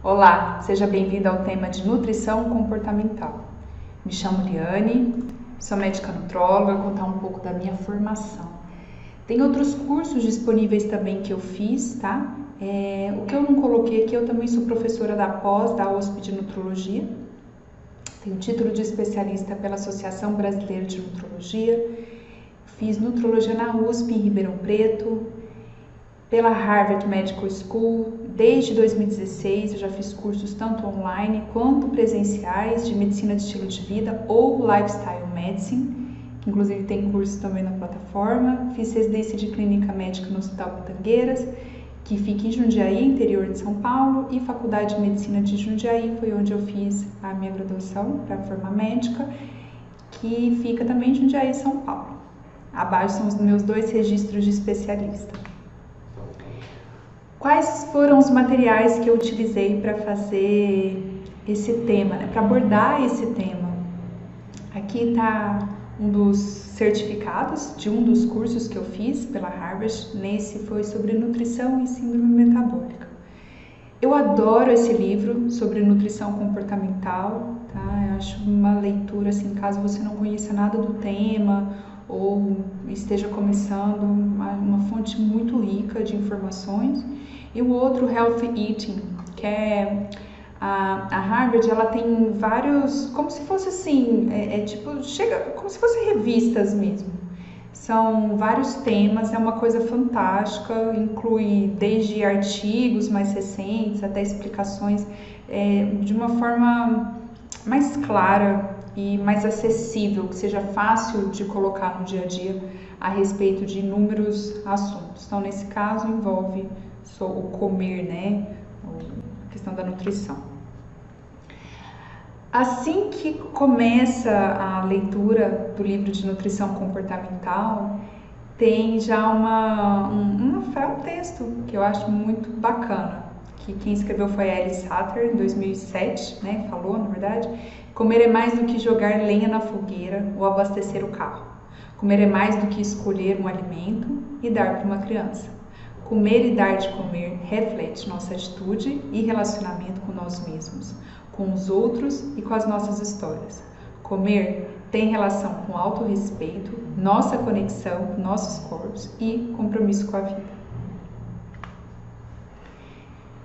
Olá, seja bem-vindo ao tema de nutrição comportamental. Me chamo Liane, sou médica nutróloga, vou contar um pouco da minha formação. Tem outros cursos disponíveis também que eu fiz, tá? O que eu não coloquei aqui, eu também sou professora da pós da USP de Nutrologia. Tenho título de especialista pela Associação Brasileira de Nutrologia. Fiz nutrologia na USP em Ribeirão Preto, pela Harvard Medical School. Desde 2016 eu já fiz cursos tanto online quanto presenciais de medicina de estilo de vida ou lifestyle medicine, que inclusive tem curso também na plataforma. Fiz residência de clínica médica no Hospital Pitangueiras, que fica em Jundiaí, interior de São Paulo, e Faculdade de Medicina de Jundiaí, foi onde eu fiz a minha graduação para formar médica, que fica também em Jundiaí, São Paulo. Abaixo são os meus dois registros de especialista. Quais foram os materiais que eu utilizei para fazer esse tema, para abordar esse tema? Aqui está um dos certificados de um dos cursos que eu fiz pela Harvard. Nesse foi sobre nutrição e síndrome metabólica. Eu adoro esse livro sobre nutrição comportamental, tá? Eu acho uma leitura, assim, caso você não conheça nada do tema ou esteja começando, uma fonte muito rica de informações. E o outro, Healthy Eating, que é a Harvard, ela tem vários, como se fosse assim, chega como se fossem revistas mesmo. São vários temas, é uma coisa fantástica, inclui desde artigos mais recentes até explicações de uma forma mais clara e mais acessível, que seja fácil de colocar no dia a dia a respeito de inúmeros assuntos. Então, nesse caso, envolve só o comer, né? A questão da nutrição. Assim que começa a leitura do livro de nutrição comportamental, tem já um texto que eu acho muito bacana, que quem escreveu foi a Alice Satter, em 2007, né? Falou, na verdade: comer é mais do que jogar lenha na fogueira ou abastecer o carro. Comer é mais do que escolher um alimento e dar para uma criança. Comer e dar de comer reflete nossa atitude e relacionamento com nós mesmos, com os outros e com as nossas histórias. Comer tem relação com autorrespeito, nossa conexão com nossos corpos e compromisso com a vida.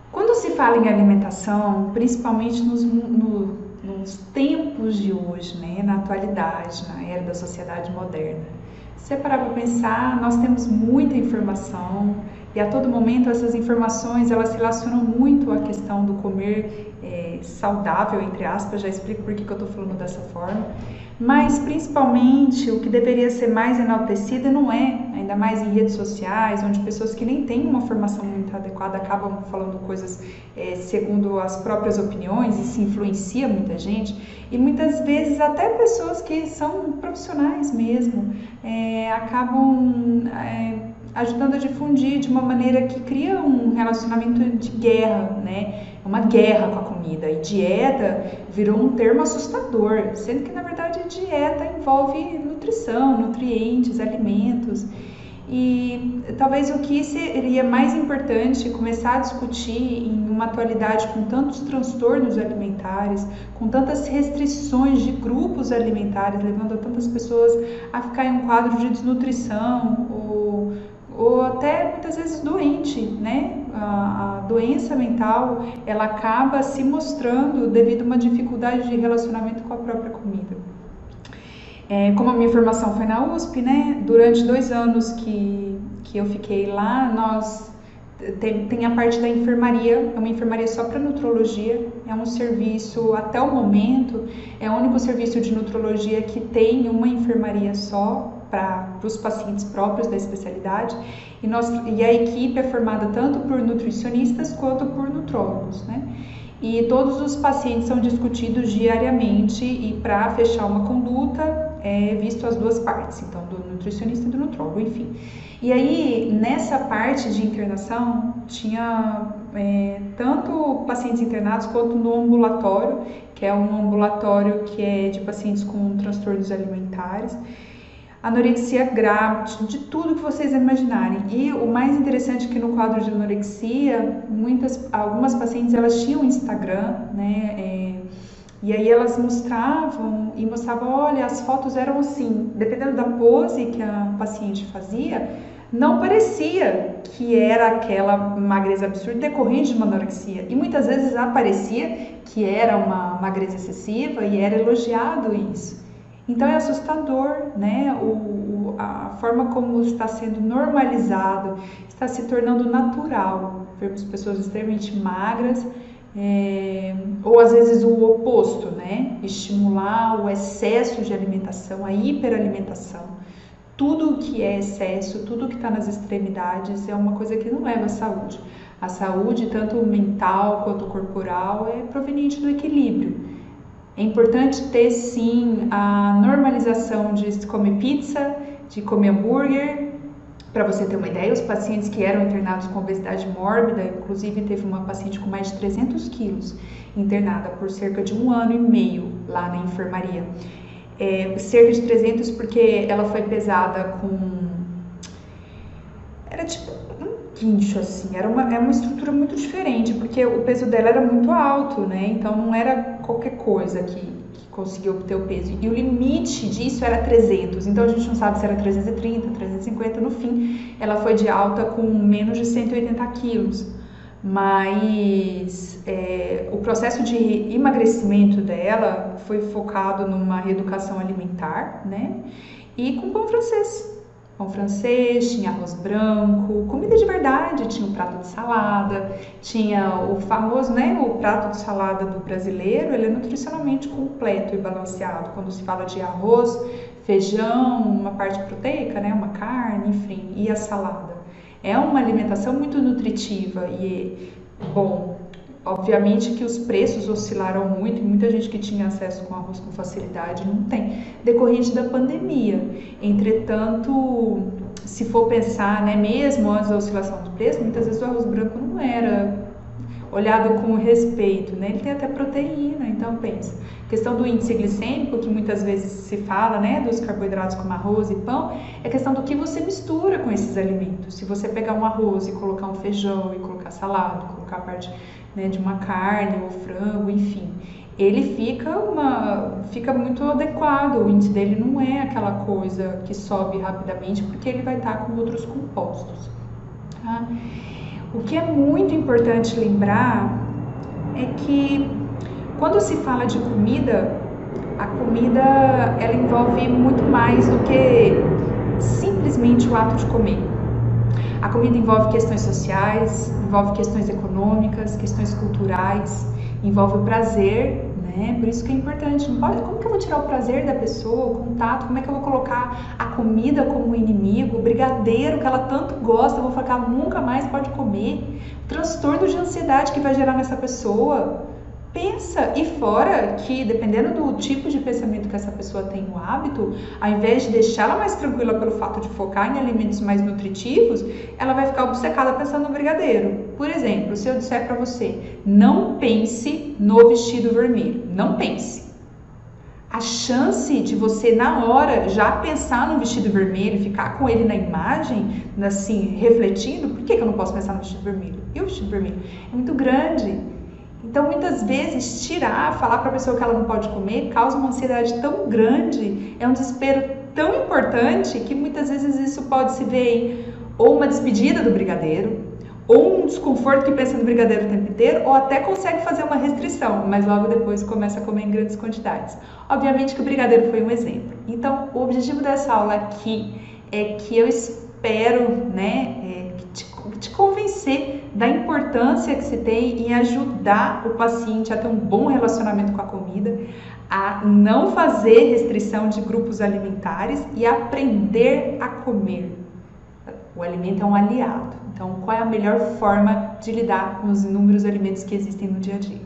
Quando se fala em alimentação, principalmente nos tempos de hoje, né, na atualidade, na era da sociedade moderna, se você parar para pensar, nós temos muita informação e a todo momento essas informações elas se relacionam muito à questão do comer saudável, entre aspas. Já explico por que eu estou falando dessa forma, mas principalmente o que deveria ser mais enaltecido não é, ainda mais em redes sociais, onde pessoas que nem têm uma formação muito adequada acabam falando coisas segundo as próprias opiniões e se influencia muita gente, e muitas vezes até pessoas que são profissionais mesmo acabam ajudando a difundir de uma maneira que cria um relacionamento de guerra, né? Uma guerra com a comida. E dieta virou um termo assustador, sendo que na verdade dieta envolve nutrição, nutrientes, alimentos. E talvez o que seria mais importante começar a discutir em uma atualidade com tantos transtornos alimentares, com tantas restrições de grupos alimentares, levando a tantas pessoas a ficar em um quadro de desnutrição ou até muitas vezes doente, né? A doença mental, ela acaba se mostrando devido a uma dificuldade de relacionamento com a própria comida. Como a minha formação foi na USP, né? Durante 2 anos que eu fiquei lá, tem a parte da enfermaria, é uma enfermaria só para nutrologia, é um serviço, até o momento, é o único serviço de nutrologia que tem uma enfermaria só para os pacientes próprios da especialidade, e a equipe é formada tanto por nutricionistas quanto por nutrólogos, né? E todos os pacientes são discutidos diariamente, e para fechar uma conduta é visto as duas partes, então do nutricionista e do nutrólogo, enfim. E aí, nessa parte de internação, tinha tanto pacientes internados quanto no ambulatório, que é um ambulatório que é de pacientes com transtornos alimentares. anorexia grave, de tudo que vocês imaginarem. E o mais interessante é que no quadro de anorexia, algumas pacientes elas tinham Instagram, né? E aí elas mostravam, olha, as fotos eram assim, dependendo da pose que a paciente fazia, não parecia que era aquela magreza absurda decorrente de uma anorexia. E muitas vezes aparecia que era uma magreza excessiva e era elogiado isso. Então é assustador, né? A forma como está sendo normalizado, está se tornando natural. Vemos pessoas extremamente magras, ou às vezes o oposto, né? Estimular o excesso de alimentação, a hiperalimentação. Tudo que é excesso, tudo que está nas extremidades é uma coisa que não leva à saúde. A saúde, tanto mental quanto corporal, é proveniente do equilíbrio. É importante ter, sim, a normalização de comer pizza, de comer hambúrguer. Para você ter uma ideia, os pacientes que eram internados com obesidade mórbida, inclusive teve uma paciente com mais de 300 quilos internada por cerca de 1 ano e meio lá na enfermaria. Cerca de 300 porque ela foi pesada era tipo um guincho, assim, era uma estrutura muito diferente, porque o peso dela era muito alto, né? Então não era qualquer coisa que conseguiu obter o peso. E o limite disso era 300, então a gente não sabe se era 330, 350, no fim ela foi de alta com menos de 180 quilos. Mas o processo de emagrecimento dela foi focado numa reeducação alimentar, né? E com pão francês. Pão francês, tinha arroz branco, comida de verdade, tinha um prato de salada, tinha o famoso, né, o prato de salada do brasileiro, ele é nutricionalmente completo e balanceado, quando se fala de arroz, feijão, uma parte proteica, né, uma carne, enfim, e a salada. É uma alimentação muito nutritiva e, bom, obviamente que os preços oscilaram muito e muita gente que tinha acesso com arroz com facilidade não tem, decorrente da pandemia. Entretanto, se for pensar, né, mesmo antes da oscilação do preço, muitas vezes o arroz branco não era olhado com respeito, né? Ele tem até proteína, então pensa. Questão do índice glicêmico, que muitas vezes se fala, né, dos carboidratos como arroz e pão, é questão do que você mistura com esses alimentos. Se você pegar um arroz e colocar um feijão e colocar salada, colocar parte, né, de uma carne ou frango, enfim, ele fica muito adequado, o índice dele não é aquela coisa que sobe rapidamente, porque ele vai estar com outros compostos, tá? O que é muito importante lembrar é que quando se fala de comida, a comida ela envolve muito mais do que simplesmente o ato de comer. A comida envolve questões sociais, envolve questões econômicas, questões culturais, envolve o prazer, né? Por isso que é importante. Não pode, como que eu vou tirar o prazer da pessoa, o contato? Como é que eu vou colocar a comida como inimigo? O brigadeiro que ela tanto gosta, eu vou falar que ela nunca mais pode comer? O transtorno de ansiedade que vai gerar nessa pessoa? Pensa, e fora que, dependendo do tipo de pensamento que essa pessoa tem no hábito, ao invés de deixá-la mais tranquila pelo fato de focar em alimentos mais nutritivos, ela vai ficar obcecada pensando no brigadeiro. Por exemplo, se eu disser para você, não pense no vestido vermelho, não pense. A chance de você, na hora, já pensar no vestido vermelho, ficar com ele na imagem, assim, refletindo, por que eu não posso pensar no vestido vermelho? E o vestido vermelho? É muito grande. Então, muitas vezes, falar para a pessoa que ela não pode comer, causa uma ansiedade tão grande, é um desespero tão importante, que muitas vezes isso pode se ver em ou uma despedida do brigadeiro, ou um desconforto que pensa no brigadeiro o tempo inteiro, ou até consegue fazer uma restrição, mas logo depois começa a comer em grandes quantidades. Obviamente que o brigadeiro foi um exemplo. Então, o objetivo dessa aula aqui é que eu espero, né, te convencer da importância que se tem em ajudar o paciente a ter um bom relacionamento com a comida, a não fazer restrição de grupos alimentares e aprender a comer. O alimento é um aliado. Então, qual é a melhor forma de lidar com os inúmeros alimentos que existem no dia a dia?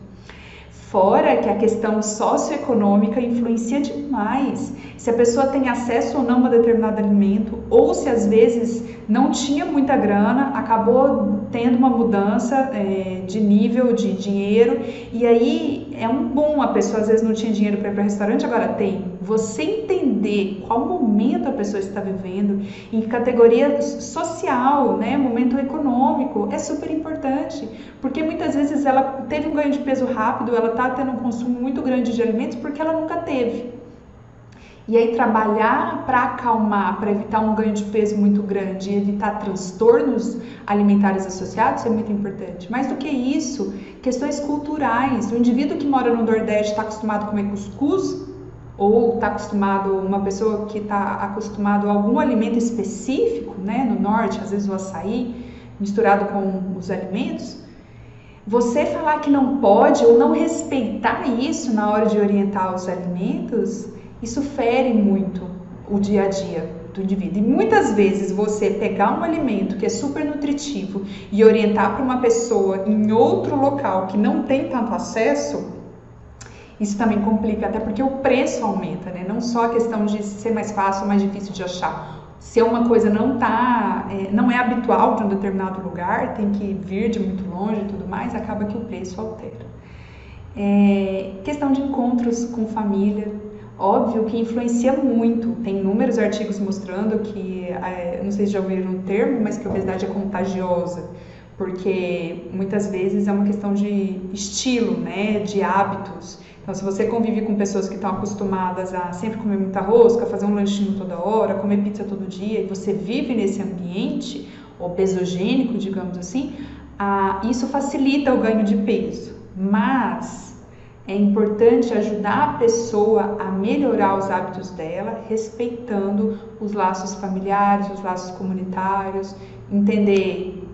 Fora que a questão socioeconômica influencia demais. Se a pessoa tem acesso ou não a um determinado alimento, ou se às vezes não tinha muita grana, acabou tendo uma mudança de nível de dinheiro, e aí é um boom, a pessoa às vezes não tinha dinheiro para ir para o restaurante, agora tem. Você entender qual momento a pessoa está vivendo, em categoria social, né, momento econômico, é super importante, porque muitas vezes ela teve um ganho de peso rápido, ela está tendo um consumo muito grande de alimentos porque ela nunca teve. E aí trabalhar para acalmar, para evitar um ganho de peso muito grande e evitar transtornos alimentares associados é muito importante. Mais do que isso, questões culturais. O indivíduo que mora no Nordeste está acostumado a comer cuscuz, ou está acostumado, uma pessoa que está acostumado a algum alimento específico, né, no Norte, às vezes o açaí, misturado com os alimentos, você falar que não pode ou não respeitar isso na hora de orientar os alimentos, isso fere muito o dia a dia do indivíduo. E muitas vezes você pegar um alimento que é super nutritivo e orientar para uma pessoa em outro local que não tem tanto acesso, isso também complica, até porque o preço aumenta, né? Não só a questão de ser mais fácil ou mais difícil de achar. Se uma coisa não é habitual de um determinado lugar, tem que vir de muito longe e tudo mais, acaba que o preço altera. Questão de encontros com família. Óbvio que influencia muito, tem inúmeros artigos mostrando que, não sei se já ouviram o termo, mas que a obesidade é contagiosa, porque muitas vezes é uma questão de estilo, né, de hábitos. Então, se você convive com pessoas que estão acostumadas a sempre comer muita rosca, fazer um lanchinho toda hora, comer pizza todo dia, e você vive nesse ambiente obesogênico, digamos assim, isso facilita o ganho de peso, mas é importante ajudar a pessoa a melhorar os hábitos dela, respeitando os laços familiares, os laços comunitários, entender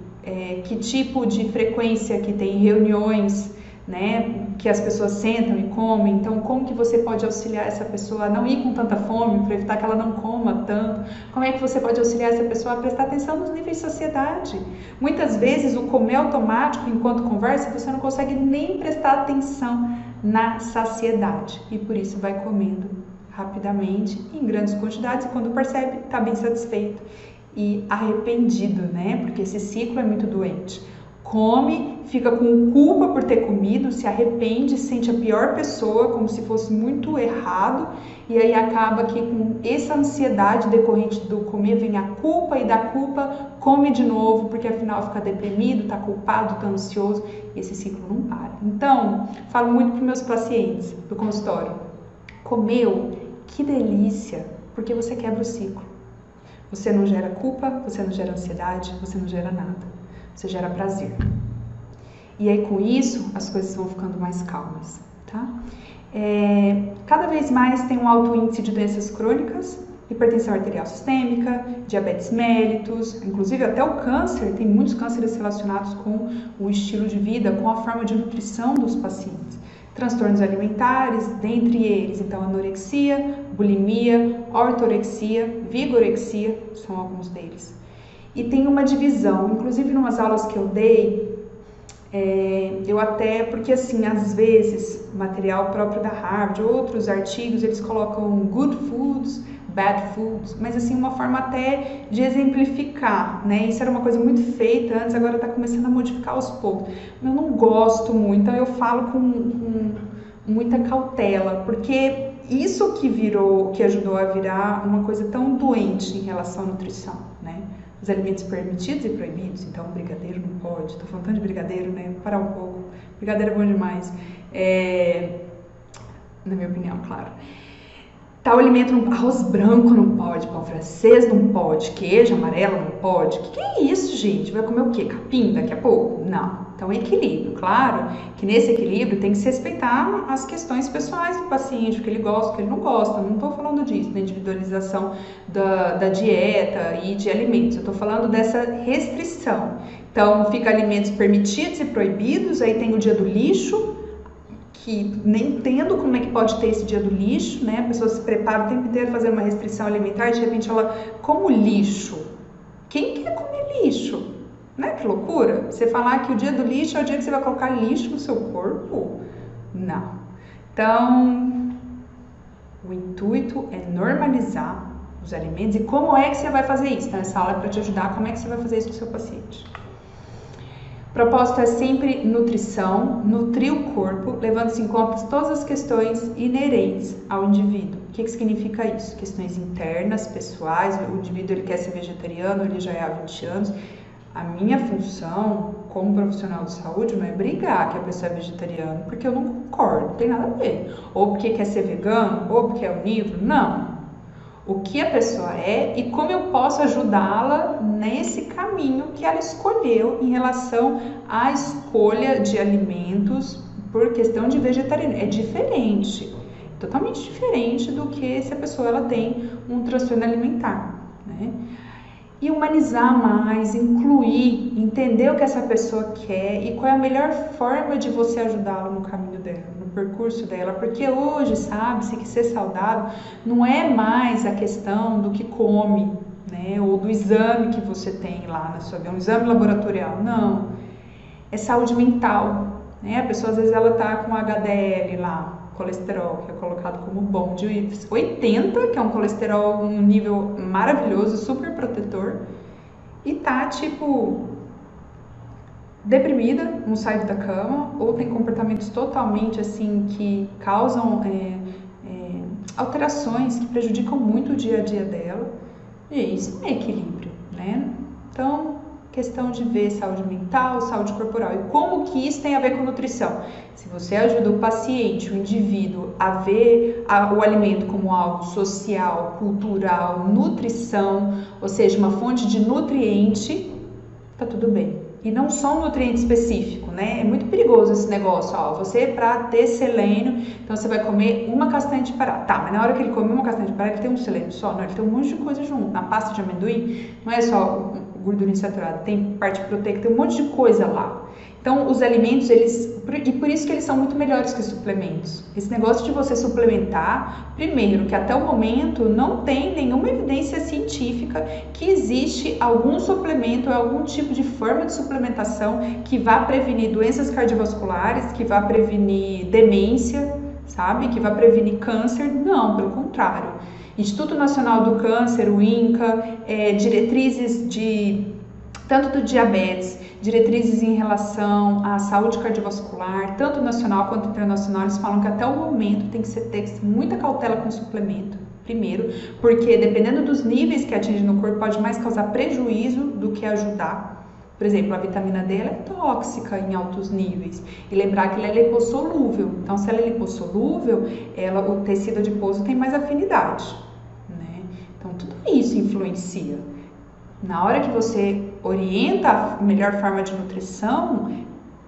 que tipo de frequência que tem reuniões, né, que as pessoas sentam e comem. Então, como que você pode auxiliar essa pessoa a não ir com tanta fome, para evitar que ela não coma tanto? Como é que você pode auxiliar essa pessoa a prestar atenção nos níveis de saciedade? Muitas vezes, o comer automático, enquanto conversa, você não consegue nem prestar atenção na saciedade, e por isso vai comendo rapidamente, em grandes quantidades, e quando percebe, está bem satisfeito e arrependido, né? Porque esse ciclo é muito doente. Come, fica com culpa por ter comido, se arrepende, sente a pior pessoa, como se fosse muito errado, e aí acaba que com essa ansiedade decorrente do comer vem a culpa, e da culpa come de novo, porque afinal fica deprimido, está culpado, está ansioso, e esse ciclo não para. Então, falo muito para meus pacientes do consultório: comeu, que delícia, porque você quebra o ciclo. Você não gera culpa, você não gera ansiedade, você não gera nada. Você gera prazer. E aí com isso as coisas vão ficando mais calmas, tá? Cada vez mais tem um alto índice de doenças crônicas, hipertensão arterial sistêmica, diabetes mellitus, inclusive até o câncer, tem muitos cânceres relacionados com o estilo de vida, com a forma de nutrição dos pacientes. Transtornos alimentares, dentre eles, então, anorexia, bulimia, ortorexia, vigorexia, são alguns deles. E tem uma divisão, inclusive em umas aulas que eu dei, porque assim, às vezes, material próprio da Harvard, outros artigos, eles colocam good foods, bad foods, mas assim, uma forma até de exemplificar, né? Isso era uma coisa muito feita antes, agora está começando a modificar aos poucos. Eu não gosto muito, então eu falo com muita cautela, porque isso que ajudou a virar uma coisa tão doente em relação à nutrição, né? Os alimentos permitidos e proibidos, então brigadeiro não pode, tô falando tanto de brigadeiro, né? Vou parar um pouco, brigadeiro é bom demais, na minha opinião, claro. Tal alimento, arroz branco não pode, pão francês não pode, queijo amarelo não pode. Que é isso, gente? Vai comer o quê? Capim daqui a pouco? Não. Então, equilíbrio. Claro que nesse equilíbrio tem que se respeitar as questões pessoais do paciente, o que ele gosta, o que ele não gosta. Não estou falando disso, da individualização da dieta e de alimentos. Eu estou falando dessa restrição. Então, fica alimentos permitidos e proibidos, aí tem o dia do lixo, que nem entendo como é que pode ter esse dia do lixo, né? A pessoa se prepara o tempo inteiro fazendo uma restrição alimentar e de repente ela come lixo. Quem quer comer lixo? Né? Que loucura! Você falar que o dia do lixo é o dia que você vai colocar lixo no seu corpo? Não. Então, o intuito é normalizar os alimentos. E como é que você vai fazer isso? Então, essa aula é para te ajudar como é que você vai fazer isso com o seu paciente. O propósito é sempre nutrição, nutrir o corpo, levando-se em conta todas as questões inerentes ao indivíduo. O que significa isso? Questões internas, pessoais, o indivíduo ele quer ser vegetariano, ele já é há 20 anos. A minha função como profissional de saúde não é brigar que a pessoa é vegetariana, porque eu não concordo, não tem nada a ver. Ou porque quer ser vegano, ou porque é onívoro, não. O que a pessoa é e como eu posso ajudá-la nesse caminho que ela escolheu em relação à escolha de alimentos por questão de vegetarianismo. É diferente, totalmente diferente do que se a pessoa ela tem um transtorno alimentar, né? E humanizar mais, incluir, entender o que essa pessoa quer e qual é a melhor forma de você ajudá-la no caminho dela, no percurso dela, porque hoje sabe-se que ser saudável não é mais a questão do que come, né, ou do exame que você tem lá na sua vida, um exame laboratorial, não, é saúde mental, né, a pessoa às vezes ela tá com HDL lá, colesterol, que é colocado como bom, de 80, que é um colesterol, um nível maravilhoso, super protetor, e tá tipo deprimida, não sai da cama, ou tem comportamentos totalmente assim que causam alterações que prejudicam muito o dia a dia dela, e isso não é equilíbrio, né? Então, questão de ver saúde mental, saúde corporal e como que isso tem a ver com nutrição. Se você ajuda o paciente, o indivíduo a ver o alimento como algo social, cultural, nutrição, ou seja, uma fonte de nutriente, tá tudo bem. E não só um nutriente específico, né? É muito perigoso esse negócio, ó, você para ter selênio, então você vai comer uma castanha de pará. Tá, mas na hora que ele come uma castanha de pará, ele tem um selênio só? Não, ele tem um monte de coisa junto. Na pasta de amendoim, não é só gordura insaturada, tem parte proteica, tem um monte de coisa lá. Então, os alimentos, e por isso que eles são muito melhores que suplementos. Esse negócio de você suplementar, primeiro, que até o momento não tem nenhuma evidência científica que existe algum suplemento ou algum tipo de forma de suplementação que vá prevenir doenças cardiovasculares, que vá prevenir demência, sabe? Que vá prevenir câncer. Não, pelo contrário. Instituto Nacional do Câncer, o INCA, diretrizes tanto do diabetes, diretrizes em relação à saúde cardiovascular, tanto nacional quanto internacional, eles falam que até o momento tem que ter muita cautela com o suplemento, primeiro, porque dependendo dos níveis que atinge no corpo, pode mais causar prejuízo do que ajudar. Por exemplo, a vitamina D ela é tóxica em altos níveis. E lembrar que ela é lipossolúvel. Então, se ela é lipossolúvel, o tecido adiposo tem mais afinidade, né? Então, tudo isso influencia. Na hora que você orienta a melhor forma de nutrição,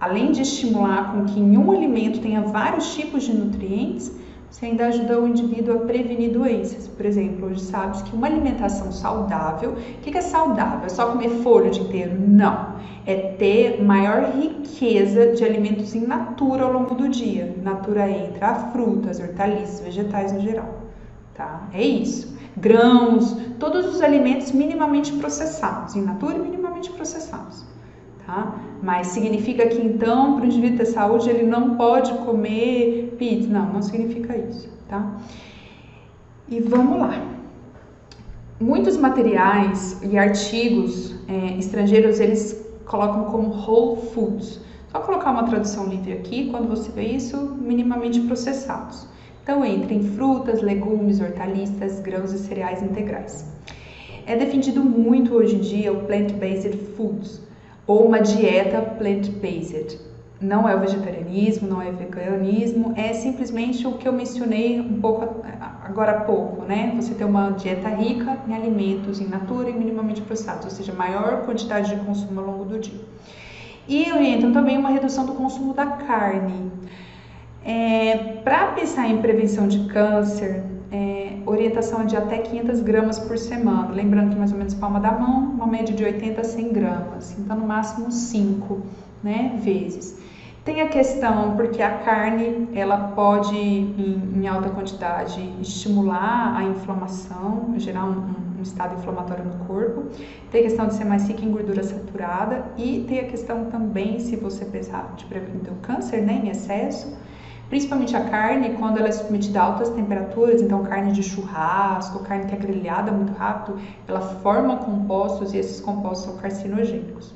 além de estimular com que em um alimento tenha vários tipos de nutrientes, você ainda ajuda o indivíduo a prevenir doenças. Por exemplo, hoje sabe que uma alimentação saudável, o que é saudável? É só comer folha o dia inteiro? Não. É ter maior riqueza de alimentos in natura ao longo do dia. Natura entra frutas, hortaliças, vegetais no geral. Tá? É isso. Grãos, todos os alimentos minimamente processados, in natura e minimamente processados. Tá? Mas significa que então, para o indivíduo ter saúde, ele não pode comer pizza? Não, não significa isso. Tá? E vamos lá. Muitos materiais e artigos estrangeiros, eles colocam como whole foods. Só colocar uma tradução livre aqui, quando você vê isso, minimamente processados. Então, entra em frutas, legumes, hortaliças, grãos e cereais integrais. É defendido muito hoje em dia o plant-based foods, ou uma dieta plant-based. Não é o vegetarianismo, não é o veganismo, é simplesmente o que eu mencionei um pouco agora há pouco, né? Você ter uma dieta rica em alimentos in natura e minimamente processados, ou seja, maior quantidade de consumo ao longo do dia. E orientam também uma redução do consumo da carne. Para pensar em prevenção de câncer, orientação é de até 500 gramas por semana, lembrando que mais ou menos palma da mão, uma média de 80 a 100 gramas, então no máximo 5, né, vezes. Tem a questão porque a carne, ela pode, em alta quantidade, estimular a inflamação, gerar um estado inflamatório no corpo. Tem a questão de ser mais rica em gordura saturada e tem a questão também, se você pensar de prevenir o câncer, né, em excesso, Principalmente a carne, quando ela é submetida a altas temperaturas, então carne de churrasco, carne que é grelhada muito rápido, ela forma compostos e esses compostos são carcinogênicos.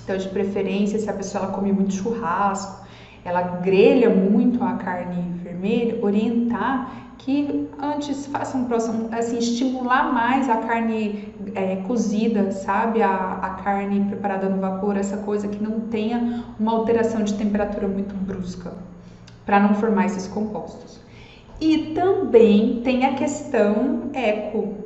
Então, de preferência, se a pessoa ela come muito churrasco, ela grelha muito a carne vermelha, orientar que antes faça um processo, assim, estimular mais a carne cozida, sabe? A carne preparada no vapor, essa coisa que não tenha uma alteração de temperatura muito brusca, para não formar esses compostos. E também tem a questão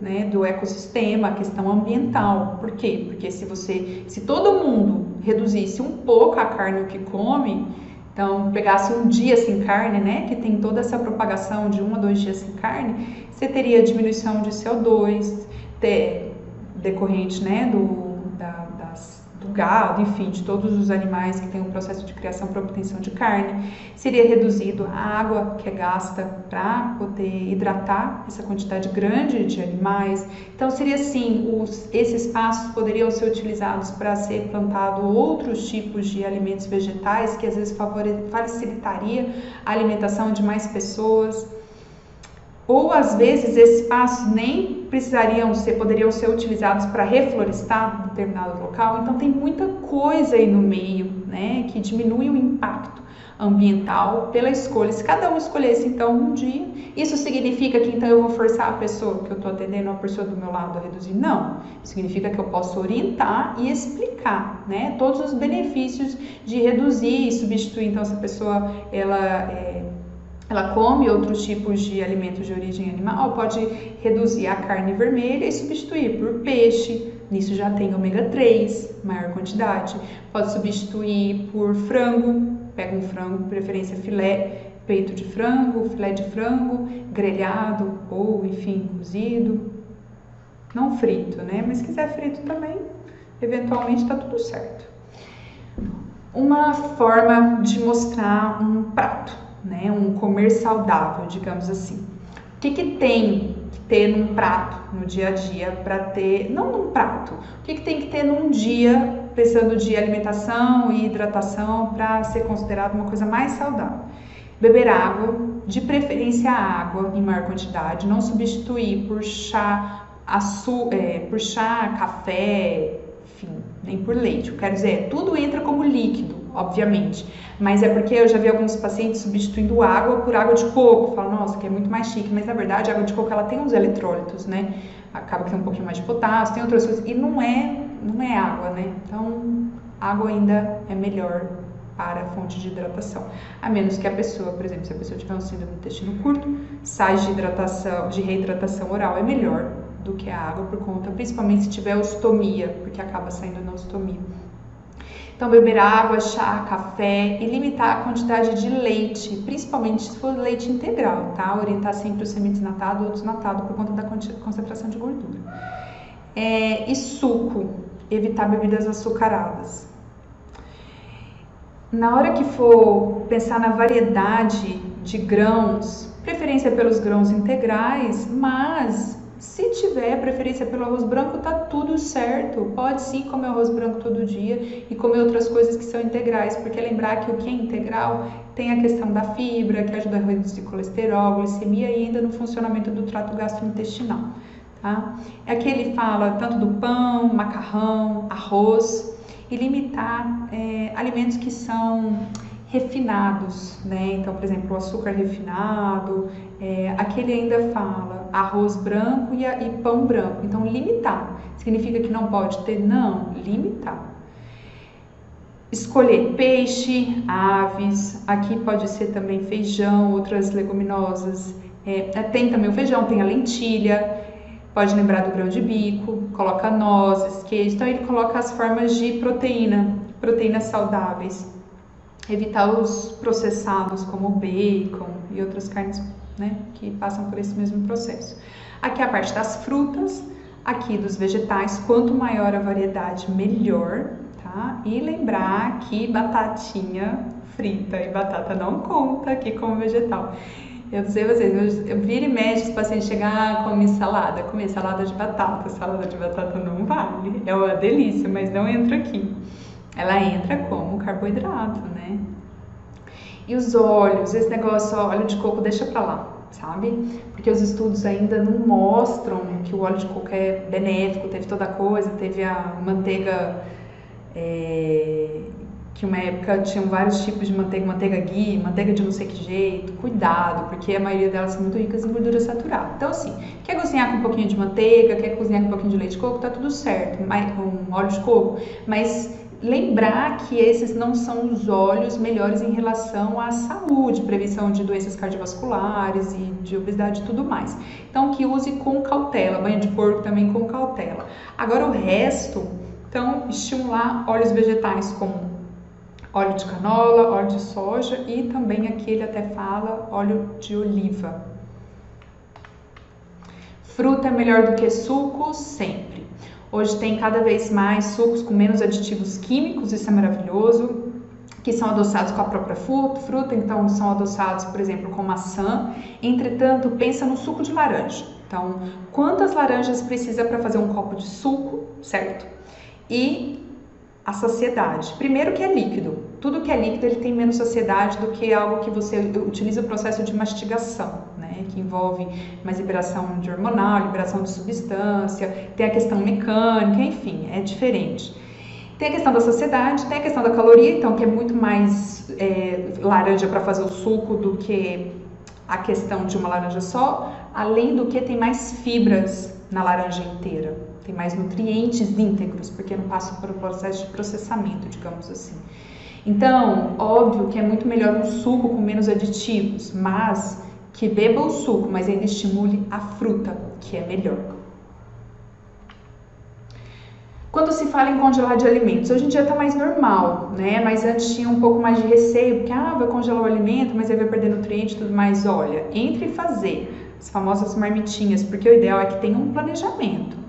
né, do ecossistema, a questão ambiental. Por quê? Porque se todo mundo reduzisse um pouco a carne que come, então pegasse um dia sem carne, né, que tem toda essa propagação de 1 a 2 dias sem carne, você teria diminuição de CO2 decorrente, né, do gado, enfim, de todos os animais que têm um processo de criação para obtenção de carne. Seria reduzido a água que é gasta para poder hidratar essa quantidade grande de animais. Então seria assim, esses espaços poderiam ser utilizados para ser plantado outros tipos de alimentos vegetais que às vezes facilitaria a alimentação de mais pessoas. Ou às vezes esses espaços nem poderiam ser utilizados para reflorestar determinado local. Então tem muita coisa aí no meio, né, que diminui o impacto ambiental pela escolha. Se cada um escolhesse então um dia, isso significa que então eu vou forçar a pessoa que eu estou atendendo, a pessoa do meu lado a reduzir? Não. Significa que eu posso orientar e explicar, né, todos os benefícios de reduzir e substituir. Então essa pessoa ela come outros tipos de alimentos de origem animal, pode reduzir a carne vermelha e substituir por peixe, nisso já tem ômega 3, maior quantidade. Pode substituir por frango, pega um frango, preferência filé, peito de frango, filé de frango, grelhado ou, enfim, cozido. Não frito, né? Mas se quiser frito também, eventualmente está tudo certo. Uma forma de mostrar um prato, né, um comer saudável, digamos assim. O que tem que ter num prato no dia a dia para ter, não num prato, o que tem que ter num dia pensando de alimentação e hidratação para ser considerado uma coisa mais saudável? Beber água, de preferência água em maior quantidade, não substituir por chá, café, enfim, nem por leite. Eu quero dizer, tudo entra como líquido, obviamente, mas é porque eu já vi alguns pacientes substituindo água por água de coco. Falam, nossa, que é muito mais chique, mas na verdade a água de coco ela tem uns eletrólitos, né? Acaba que tem um pouquinho mais de potássio, tem outras coisas, e não é água, né? Então, água ainda é melhor para a fonte de hidratação. A menos que a pessoa, por exemplo, se a pessoa tiver um síndrome do intestino curto, sais de reidratação oral é melhor do que a água, por conta, principalmente se tiver ostomia, porque acaba saindo na ostomia. Então, beber água, chá, café e limitar a quantidade de leite, principalmente se for leite integral, tá? Orientar sempre o semidesnatado ou desnatado por conta da concentração de gordura. E suco, evitar bebidas açucaradas. Na hora que for pensar na variedade de grãos, preferência pelos grãos integrais, mas se tiver preferência pelo arroz branco, tá tudo certo. Pode sim comer arroz branco todo dia e comer outras coisas que são integrais, porque lembrar que o que é integral tem a questão da fibra, que ajuda a reduzir colesterol, glicemia e ainda no funcionamento do trato gastrointestinal, tá? Aqui ele fala tanto do pão, macarrão, arroz e limitar alimentos que são refinados, né? Então, por exemplo, o açúcar refinado, aqui ele ainda fala arroz branco e pão branco. Então, limitar. Significa que não pode ter? Não, limitar. Escolher peixe, aves, aqui pode ser também feijão, outras leguminosas. Tem também o feijão, tem a lentilha, pode lembrar do grão de bico, coloca nozes, queijo. Então, ele coloca as formas de proteínas saudáveis. Evitar os processados como bacon e outras carnes, né, que passam por esse mesmo processo. Aqui a parte das frutas, aqui dos vegetais, quanto maior a variedade, melhor, tá? E lembrar que batatinha frita e batata não conta aqui como vegetal. Eu sei vocês, eu viro e mexo, os pacientes chegam, comer salada de batata não vale, é uma delícia, mas não entra aqui. Ela entra como carboidrato, né? E os óleos, esse negócio, ó, óleo de coco, deixa pra lá, sabe? Porque os estudos ainda não mostram que o óleo de coco é benéfico, teve toda a coisa, teve a manteiga, que uma época tinham vários tipos de manteiga, manteiga ghee, manteiga de não sei que jeito, cuidado, porque a maioria delas são muito ricas em gordura saturada. Então assim, quer cozinhar com um pouquinho de manteiga, quer cozinhar com um pouquinho de leite de coco, tá tudo certo, com óleo de coco, mas lembrar que esses não são os óleos melhores em relação à saúde, prevenção de doenças cardiovasculares e de obesidade e tudo mais. Então, que use com cautela, banho de porco também com cautela. Agora, o resto, então, estimular óleos vegetais como óleo de canola, óleo de soja e também aqui ele até fala óleo de oliva. Fruta é melhor do que suco? Sempre. Hoje tem cada vez mais sucos com menos aditivos químicos, isso é maravilhoso, que são adoçados com a própria fruta, então são adoçados, por exemplo, com maçã. Entretanto, pensa no suco de laranja. Então, quantas laranjas precisa para fazer um copo de suco, certo? E a saciedade. Primeiro que é líquido. Tudo que é líquido ele tem menos saciedade do que algo que você utiliza o processo de mastigação, né? Que envolve mais liberação de hormonal, liberação de substância, tem a questão mecânica, enfim, é diferente. Tem a questão da saciedade, tem a questão da caloria, então que é muito mais laranja para fazer o suco do que a questão de uma laranja só, além do que tem mais fibras na laranja inteira. Tem mais nutrientes íntegros, porque não passa por um processo de processamento, digamos assim. Então, óbvio que é muito melhor um suco com menos aditivos, mas que beba o suco, mas ainda estimule a fruta, que é melhor. Quando se fala em congelar de alimentos, hoje em dia está mais normal, né? Mas antes tinha um pouco mais de receio, porque vai congelar o alimento, mas aí vai perder nutriente e tudo mais. Olha, entre fazer as famosas marmitinhas, porque o ideal é que tenha um planejamento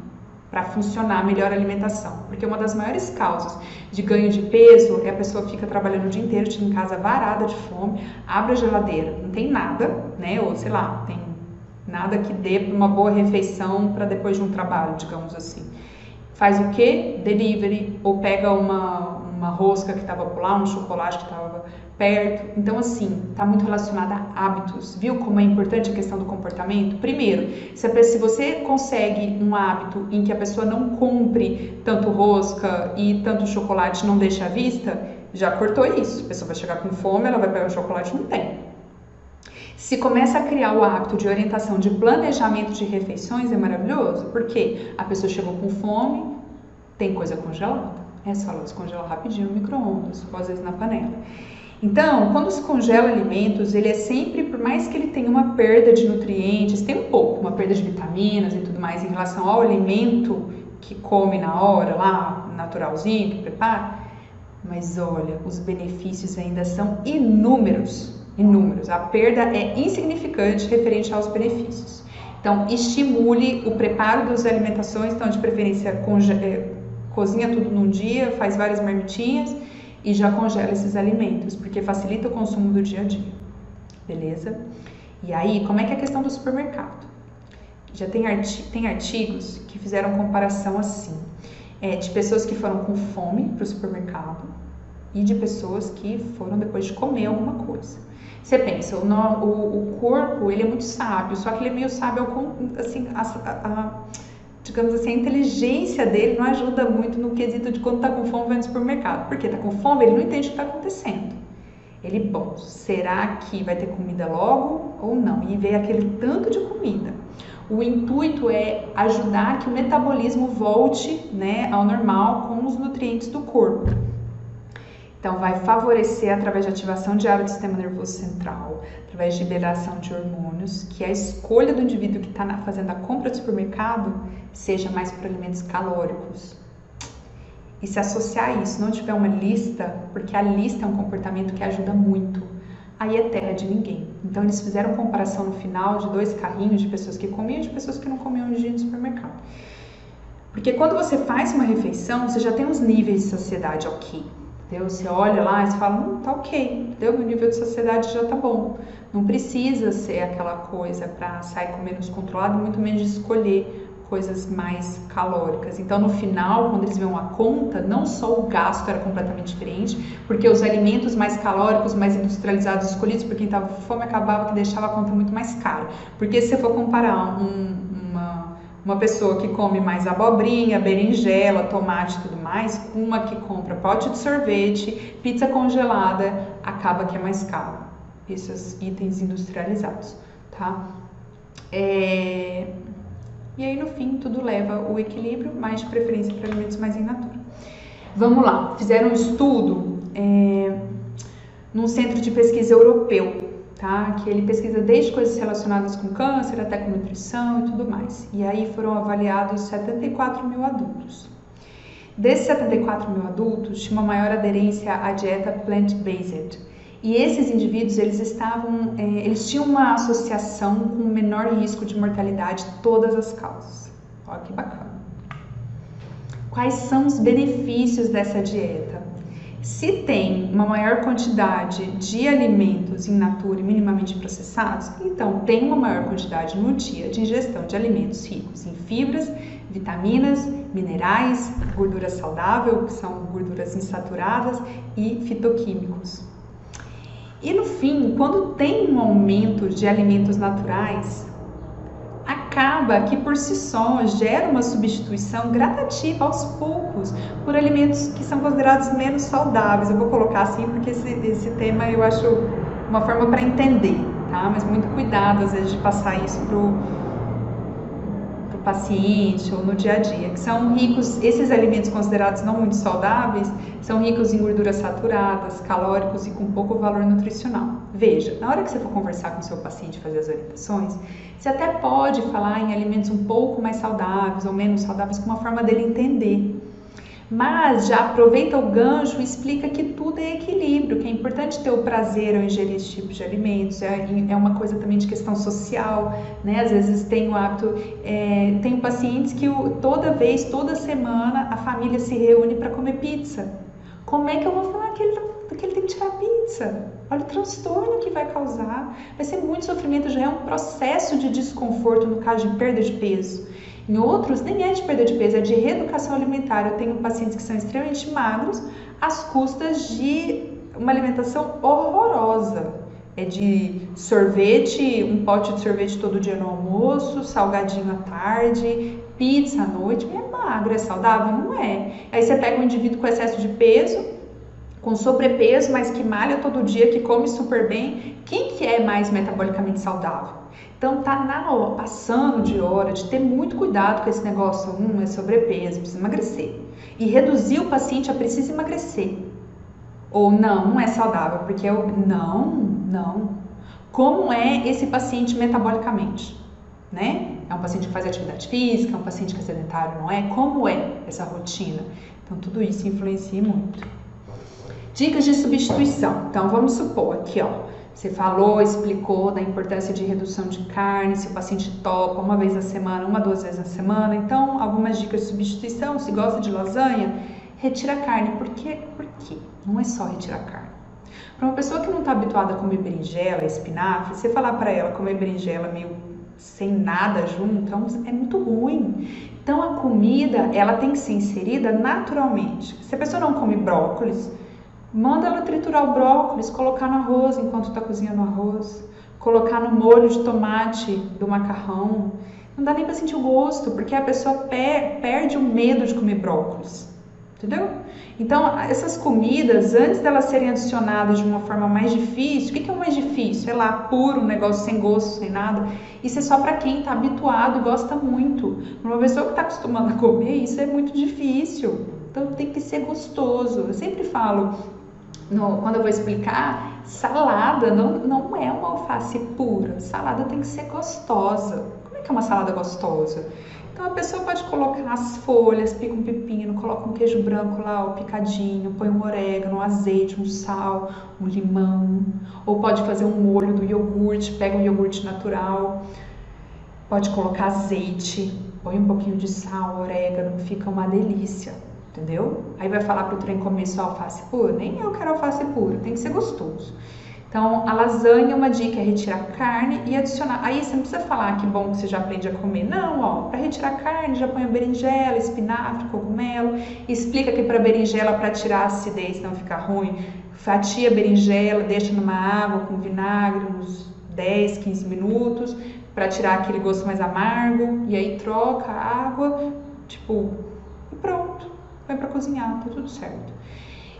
para funcionar melhor a alimentação, porque uma das maiores causas de ganho de peso é a pessoa fica trabalhando o dia inteiro, em casa varada de fome, abre a geladeira, não tem nada, né? Ou sei lá, tem nada que dê para uma boa refeição para depois de um trabalho, digamos assim. Faz o quê? Delivery, ou pega uma rosca que estava por lá, um chocolate que estava perto. Então, assim, está muito relacionado a hábitos. Viu como é importante a questão do comportamento? Primeiro, se você consegue um hábito em que a pessoa não compre tanto rosca e tanto chocolate não deixa à vista, já cortou isso. A pessoa vai chegar com fome, ela vai pegar o chocolate, não tem. Se começa a criar o hábito de orientação, de planejamento de refeições, é maravilhoso, porque a pessoa chegou com fome, tem coisa congelada, é só ela descongelar rapidinho no micro-ondas, ou às vezes na panela. Então, quando se congela alimentos, ele é sempre, por mais que ele tenha uma perda de nutrientes, tem um pouco, uma perda de vitaminas e tudo mais em relação ao alimento que come na hora, lá, naturalzinho, que prepara, mas olha, os benefícios ainda são inúmeros. A perda é insignificante referente aos benefícios. Então, estimule o preparo das alimentações, então de preferência cozinha tudo num dia, faz várias marmitinhas e já congela esses alimentos, porque facilita o consumo do dia a dia, beleza? E aí, como é que é a questão do supermercado? Já tem artigos que fizeram comparação assim, de pessoas que foram com fome para o supermercado e de pessoas que foram depois de comer alguma coisa. Você pensa, o corpo, ele é muito sábio, só que ele é meio sábio, assim, digamos assim, a inteligência dele não ajuda muito no quesito de quando tá com fome vai no supermercado. Porque tá com fome, ele não entende o que tá acontecendo. Ele, bom, será que vai ter comida logo ou não? E vê aquele tanto de comida. O intuito é ajudar que o metabolismo volte, né, ao normal com os nutrientes do corpo. Então, vai favorecer através de ativação diária do sistema nervoso central, através de liberação de hormônios, que a escolha do indivíduo que está fazendo a compra do supermercado seja mais para alimentos calóricos. E se associar a isso, não tiver uma lista, porque a lista é um comportamento que ajuda muito, aí é terra de ninguém. Então, eles fizeram comparação no final de 2 carrinhos de pessoas que comiam e de pessoas que não comiam no dia no supermercado. Porque quando você faz uma refeição, você já tem uns níveis de saciedade ok. Entendeu? Você olha lá e você fala, tá ok, entendeu? Meu nível de saciedade já tá bom. Não precisa ser aquela coisa para sair comendo descontrolado, muito menos de escolher coisas mais calóricas. Então, no final, quando eles viam a conta, não só o gasto era completamente diferente, porque os alimentos mais calóricos, mais industrializados, escolhidos por quem estava com fome, acabava que deixava a conta muito mais cara. Porque se você for comparar uma pessoa que come mais abobrinha, berinjela, tomate e tudo mais, com uma que compra pote de sorvete, pizza congelada, acaba que é mais caro. Esses itens industrializados, tá? E aí, no fim, tudo leva o equilíbrio, mais de preferência para alimentos mais in natura. Vamos lá, fizeram um estudo num centro de pesquisa europeu, tá? Que ele pesquisa desde coisas relacionadas com câncer até com nutrição e tudo mais. E aí foram avaliados 74 mil adultos. Desses 74 mil adultos, tinha uma maior aderência à dieta plant-based. E esses indivíduos, eles tinham uma associação com menor risco de mortalidade de todas as causas. Olha que bacana. Quais são os benefícios dessa dieta? Se tem uma maior quantidade de alimentos in natura e minimamente processados, então tem uma maior quantidade no dia de ingestão de alimentos ricos em fibras, vitaminas, minerais, gordura saudável, que são gorduras insaturadas, e fitoquímicos. E no fim, quando tem um aumento de alimentos naturais, acaba que por si só gera uma substituição gradativa aos poucos por alimentos que são considerados menos saudáveis. Eu vou colocar assim porque esse tema eu acho uma forma para entender, tá? Mas muito cuidado às vezes de passar isso pro paciente ou no dia a dia, que são ricos, esses alimentos considerados não muito saudáveis, são ricos em gorduras saturadas, calóricos e com pouco valor nutricional. Veja, na hora que você for conversar com o seu paciente e fazer as orientações, você até pode falar em alimentos um pouco mais saudáveis ou menos saudáveis com uma forma dele entender. Mas já aproveita o gancho e explica que tudo é equilíbrio, que é importante ter o prazer ao ingerir esse tipo de alimentos, é uma coisa também de questão social, né? Às vezes tem o hábito, tem pacientes que toda semana a família se reúne para comer pizza. Como é que eu vou falar que ele tem que tirar pizza? Olha o transtorno que vai causar, vai ser muito sofrimento, já é um processo de desconforto no caso de perda de peso. Em outros, nem é de perda de peso, é de reeducação alimentar. Eu tenho pacientes que são extremamente magros às custas de uma alimentação horrorosa. É de sorvete, um pote de sorvete todo dia no almoço, salgadinho à tarde, pizza à noite. É magro, é saudável? Não é. Aí você pega um indivíduo com excesso de peso, com sobrepeso, mas que malha todo dia, que come super bem. Quem que é mais metabolicamente saudável? Então tá passando de hora de ter muito cuidado com esse negócio. É sobrepeso, precisa emagrecer. E reduzir o paciente a precisa emagrecer. Ou não é saudável, porque não. Como é esse paciente metabolicamente? Né? É um paciente que faz atividade física, é um paciente que é sedentário, não é? Como é essa rotina? Então tudo isso influencia muito. Dicas de substituição. Então vamos supor aqui, ó. Você explicou da importância de redução de carne, se o paciente topa uma vez na semana, 2 vezes na semana. Então, algumas dicas de substituição. Se gosta de lasanha, retira a carne. Por quê? Não é só retirar a carne. Para uma pessoa que não está habituada a comer berinjela, espinafre, você falar para ela comer berinjela meio sem nada junto, é muito ruim. Então, a comida, ela tem que ser inserida naturalmente. Se a pessoa não come brócolis, manda ela triturar o brócolis, colocar no arroz enquanto está cozinhando o arroz, colocar no molho de tomate do macarrão. Não dá nem para sentir o gosto, porque a pessoa perde o medo de comer brócolis, entendeu? Então, essas comidas, antes delas serem adicionadas de uma forma mais difícil, o que é o mais difícil? Sei lá, puro, um negócio sem gosto, sem nada. Isso é só para quem está habituado e gosta muito. Para uma pessoa que está acostumada a comer, isso é muito difícil. Então, tem que ser gostoso. Eu sempre falo, quando eu vou explicar, salada não é uma alface pura. Salada tem que ser gostosa. Como é que é uma salada gostosa? Então a pessoa pode colocar as folhas, pica um pepino, coloca um queijo branco lá, ó, picadinho, põe um orégano, um azeite, um sal, um limão. Ou pode fazer um molho do iogurte, pega um iogurte natural, pode colocar azeite, põe um pouquinho de sal, orégano, fica uma delícia. Entendeu? Aí vai falar pro trem comer só alface pura? Nem eu quero alface pura, tem que ser gostoso. Então, a lasanha, uma dica é retirar carne e adicionar. Aí você não precisa falar que bom que você já aprende a comer. Não, ó, para retirar carne já põe a berinjela, espinafre, cogumelo. Explica que para berinjela, para tirar a acidez, não ficar ruim, fatia a berinjela, deixa numa água com vinagre uns 10, 15 minutos para tirar aquele gosto mais amargo. E aí troca a água, tipo, e pronto. Põe para cozinhar, tá tudo certo.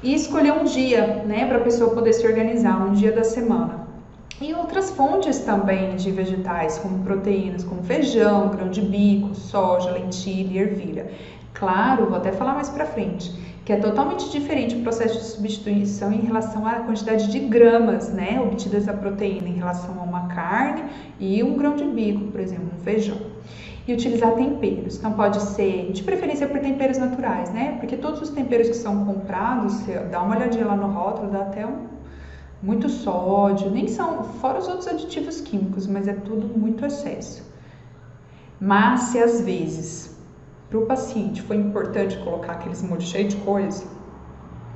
E escolher um dia, né, para a pessoa poder se organizar, um dia da semana. E outras fontes também de vegetais, como proteínas, como feijão, grão de bico, soja, lentilha e ervilha. Claro, vou até falar mais pra frente, que é totalmente diferente o processo de substituição em relação à quantidade de gramas, né, obtidas da proteína em relação a uma carne e um grão de bico, por exemplo, um feijão. E utilizar temperos. Então pode ser, de preferência por temperos naturais, né? Porque todos os temperos que são comprados, você dá uma olhadinha lá no rótulo, dá até muito sódio, nem são, fora os outros aditivos químicos, mas é tudo muito excesso. Mas se às vezes para o paciente foi importante colocar aqueles molhos cheios de coisa,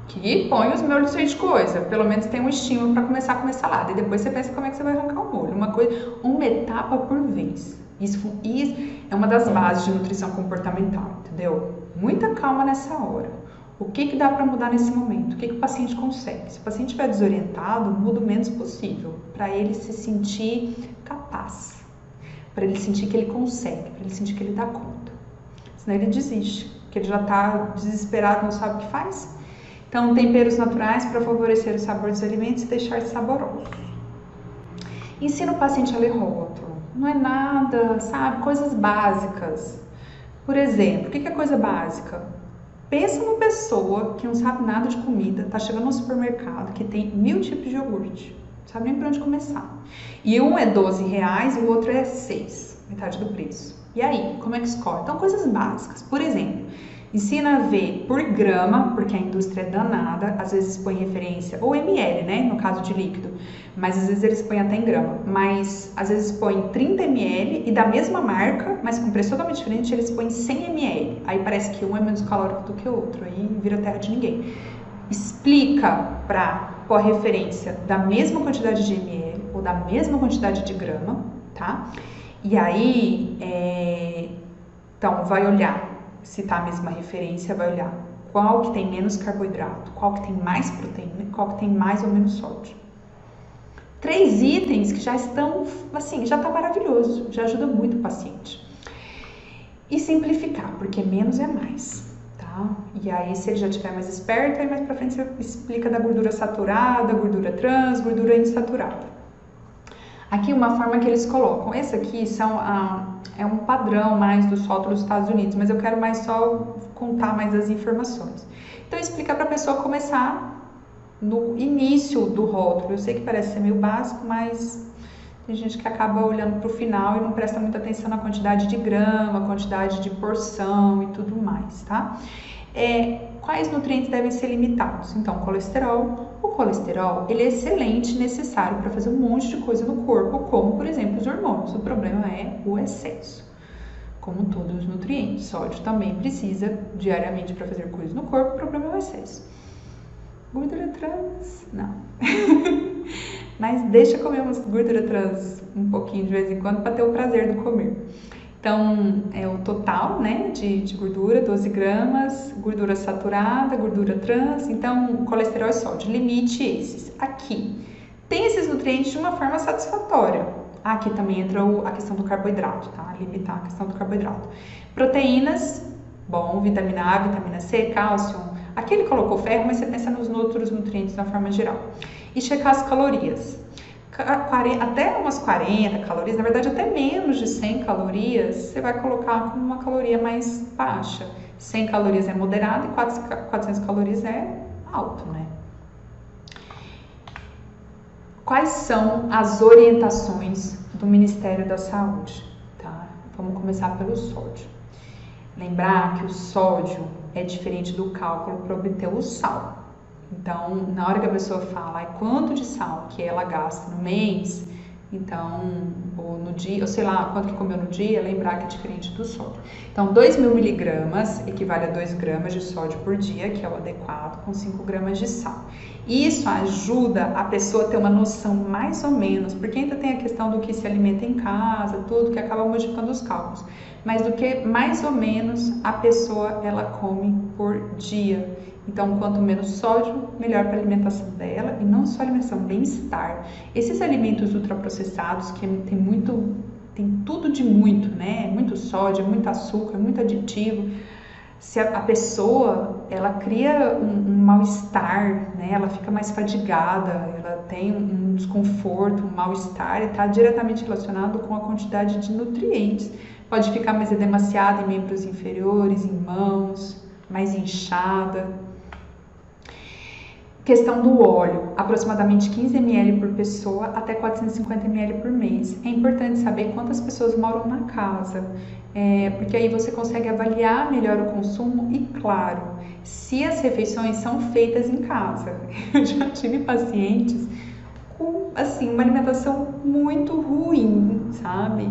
que põe os molhos cheios de coisa, pelo menos tem um estímulo para começar a comer salada, e depois você pensa como é que você vai arrancar o molho, uma etapa por vez. Isso é uma das bases de nutrição comportamental, entendeu? Muita calma nessa hora. O que dá para mudar nesse momento? O que o paciente consegue? Se o paciente estiver desorientado, muda o menos possível, para ele se sentir capaz, para ele sentir que ele consegue, para ele sentir que ele dá conta. Senão ele desiste, porque ele já está desesperado, não sabe o que faz. Então, temperos naturais para favorecer o sabor dos alimentos e deixar saborosos. Ensina o paciente a ler rótulo. Não é nada, sabe? Coisas básicas. Por exemplo, o que é coisa básica? Pensa numa pessoa que não sabe nada de comida, tá chegando no supermercado que tem 1000 tipos de iogurte. Não sabe nem por onde começar. E um é R$12 e o outro é 6, metade do preço. E aí, como é que escolhe? Então, coisas básicas. Por exemplo, ensina a ver por grama, porque a indústria é danada, às vezes põe referência, ou ml, né, no caso de líquido, mas às vezes eles põem até em grama, mas às vezes põem 30 ml e da mesma marca, mas com preço totalmente diferente, eles põem 100 ml, aí parece que um é menos calórico do que o outro, aí vira terra de ninguém. Explica para pôr a referência da mesma quantidade de ml ou da mesma quantidade de grama, tá? E aí, então vai olhar, se tá a mesma referência, vai olhar qual que tem menos carboidrato, qual que tem mais proteína, qual que tem mais ou menos sódio. 3 itens que já estão, assim, já tá maravilhoso, já ajuda muito o paciente. E simplificar, porque menos é mais, tá? E aí, se ele já estiver mais esperto, aí mais pra frente você explica da gordura saturada, gordura trans, gordura insaturada. Aqui uma forma que eles colocam, esse aqui é um padrão mais dos rótulos dos Estados Unidos, mas eu quero mais só contar mais as informações. Então explica para a pessoa começar no início do rótulo. Eu sei que parece ser meio básico, mas tem gente que acaba olhando para o final e não presta muita atenção na quantidade de grama, quantidade de porção e tudo mais, tá? Quais nutrientes devem ser limitados? Então, colesterol. O colesterol, ele é excelente, necessário para fazer um monte de coisa no corpo, como, por exemplo, os hormônios. O problema é o excesso, como todos os nutrientes. Sódio também precisa diariamente para fazer coisas no corpo, o problema é o excesso. Gordura trans, não. Mas deixa comer umas gordura trans um pouquinho de vez em quando para ter o prazer do comer. Então, é o total, né, de gordura, 12 gramas, gordura saturada, gordura trans, então colesterol e sódio, limite esses. Aqui, tem esses nutrientes de uma forma satisfatória. Aqui também entra a questão do carboidrato, tá? Limitar a questão do carboidrato. Proteínas, bom, vitamina A, vitamina C, cálcio. Aqui ele colocou ferro, mas você pensa nos outros nutrientes na forma geral. E checar as calorias. Até umas 40 calorias, na verdade até menos de 100 calorias, você vai colocar como uma caloria mais baixa. 100 calorias é moderado e 400 calorias é alto, né? Quais são as orientações do Ministério da Saúde? Tá? Vamos começar pelo sódio. Lembrar que o sódio é diferente do cálculo para obter o sal. Então, na hora que a pessoa fala quanto de sal que ela gasta no mês, Então, ou no dia, ou sei lá, quanto que comeu no dia, lembrar que é diferente do sódio. Então, 2.000 miligramas equivale a 2 gramas de sódio por dia, que é o adequado, com 5 gramas de sal. Isso ajuda a pessoa a ter uma noção mais ou menos, porque ainda tem a questão do que se alimenta em casa, tudo, que acaba modificando os cálculos. Mas do que mais ou menos a pessoa ela come por dia. Então, quanto menos sódio, melhor para a alimentação dela, e não só alimentação, bem-estar. Esses alimentos ultraprocessados, que tem tudo de muito, né? Muito sódio, muito açúcar, muito aditivo. Se a pessoa, ela cria um mal-estar, né? Ela fica mais fadigada, ela tem um desconforto, um mal-estar, e está diretamente relacionado com a quantidade de nutrientes. Pode ficar mais edemaciada em membros inferiores, em mãos, mais inchada. Questão do óleo, aproximadamente 15 ml por pessoa até 450 ml por mês. É importante saber quantas pessoas moram na casa, porque aí você consegue avaliar melhor o consumo e, claro, se as refeições são feitas em casa. Eu já tive pacientes com, assim, uma alimentação muito ruim, sabe?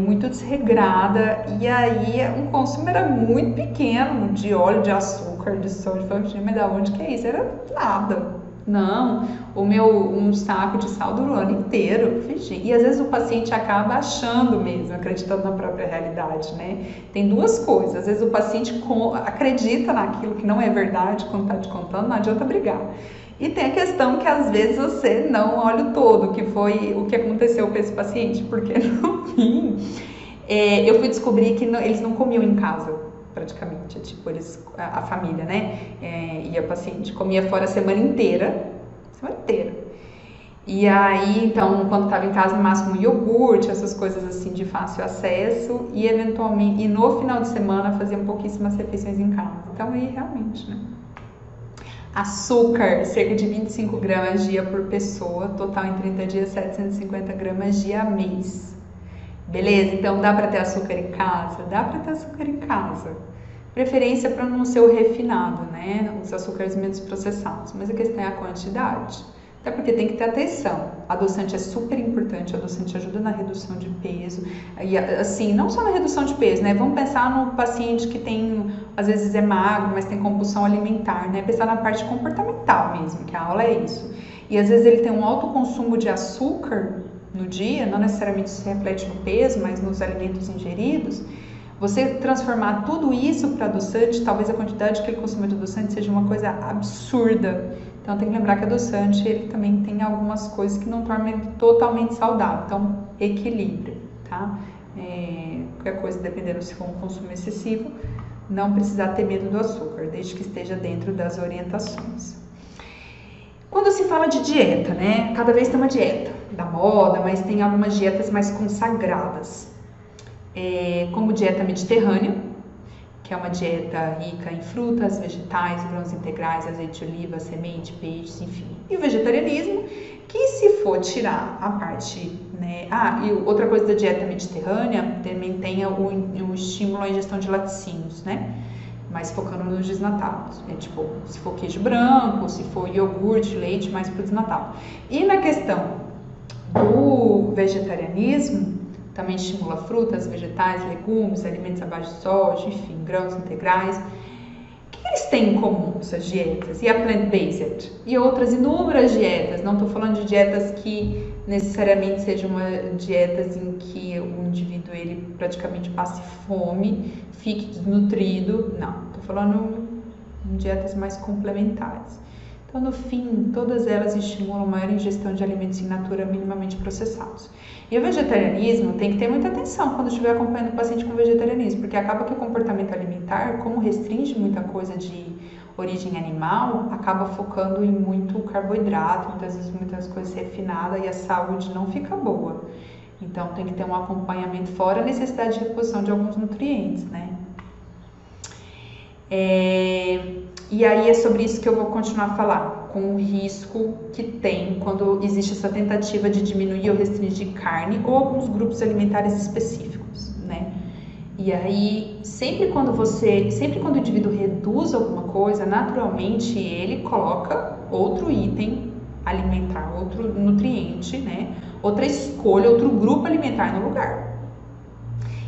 Muito desregrada, e aí um consumo era muito pequeno de óleo, de açúcar, de sódio. Eu falei, mas da onde que é isso? Era nada. Não, um saco de sal durou o ano inteiro. E às vezes o paciente acaba achando mesmo, acreditando na própria realidade, né? Tem duas coisas, às vezes o paciente acredita naquilo que não é verdade quando está te contando, não adianta brigar. E tem a questão que às vezes você não olha o todo, que foi o que aconteceu com esse paciente, porque no fim eu fui descobrir que eles não comiam em casa, praticamente, tipo, a família, né, e a paciente comia fora a semana inteira. E aí, então, quando estava em casa, no máximo um iogurte, essas coisas assim de fácil acesso, e eventualmente, e no final de semana faziam pouquíssimas refeições em casa. Então aí realmente, né? Açúcar, cerca de 25 gramas dia por pessoa, total em 30 dias, 750 gramas dia mês. Beleza? Então dá para ter açúcar em casa? Dá para ter açúcar em casa. Preferência para não ser o refinado, né? Os açúcares menos processados, mas a questão é a quantidade. Até porque tem que ter atenção. Adoçante é super importante, adoçante ajuda na redução de peso. E assim, não só na redução de peso, né? Vamos pensar no paciente que tem, às vezes é magro, mas tem compulsão alimentar, né? Pensar na parte comportamental mesmo, que a aula é isso. E às vezes ele tem um alto consumo de açúcar no dia, não necessariamente se reflete no peso, mas nos alimentos ingeridos. Você transformar tudo isso para adoçante, talvez a quantidade que ele consome de adoçante seja uma coisa absurda. Então tem que lembrar que adoçante ele também tem algumas coisas que não tornam ele totalmente saudável. Então equilíbrio, tá? Qualquer coisa, dependendo se for um consumo excessivo, não precisar ter medo do açúcar, desde que esteja dentro das orientações. Quando se fala de dieta, né? Cada vez tem uma dieta da moda, mas tem algumas dietas mais consagradas. Como dieta mediterrânea, que é uma dieta rica em frutas, vegetais, grãos integrais, azeite de oliva, semente, peixes, enfim. E o vegetarianismo, que se for tirar a parte, né? E outra coisa da dieta mediterrânea, também tem o estímulo à ingestão de laticínios, né? Mas focando nos desnatados, né? Tipo, se for queijo branco, se for iogurte, leite, mais pro desnatado. E na questão do vegetarianismo, também estimula frutas, vegetais, legumes, alimentos à base de soja, enfim, grãos integrais. O que eles têm em comum, essas dietas? E a plant-based? E outras inúmeras dietas. Não estou falando de dietas que necessariamente sejam dietas em que o indivíduo ele praticamente passe fome, fique desnutrido. Não, estou falando de dietas mais complementares. Então, no fim, todas elas estimulam maior ingestão de alimentos in natura minimamente processados. E o vegetarianismo tem que ter muita atenção quando estiver acompanhando o paciente com vegetarianismo, porque acaba que o comportamento alimentar, como restringe muita coisa de origem animal, acaba focando em muito carboidrato, muitas vezes muitas coisas refinadas, e a saúde não fica boa. Então, tem que ter um acompanhamento fora a necessidade de reposição de alguns nutrientes, né? E aí é sobre isso que eu vou continuar a falar, com o risco que tem quando existe essa tentativa de diminuir ou restringir carne ou alguns grupos alimentares específicos, né? E aí, sempre quando o indivíduo reduz alguma coisa, naturalmente ele coloca outro item alimentar, outro nutriente, né? outra escolha, outro grupo alimentar no lugar.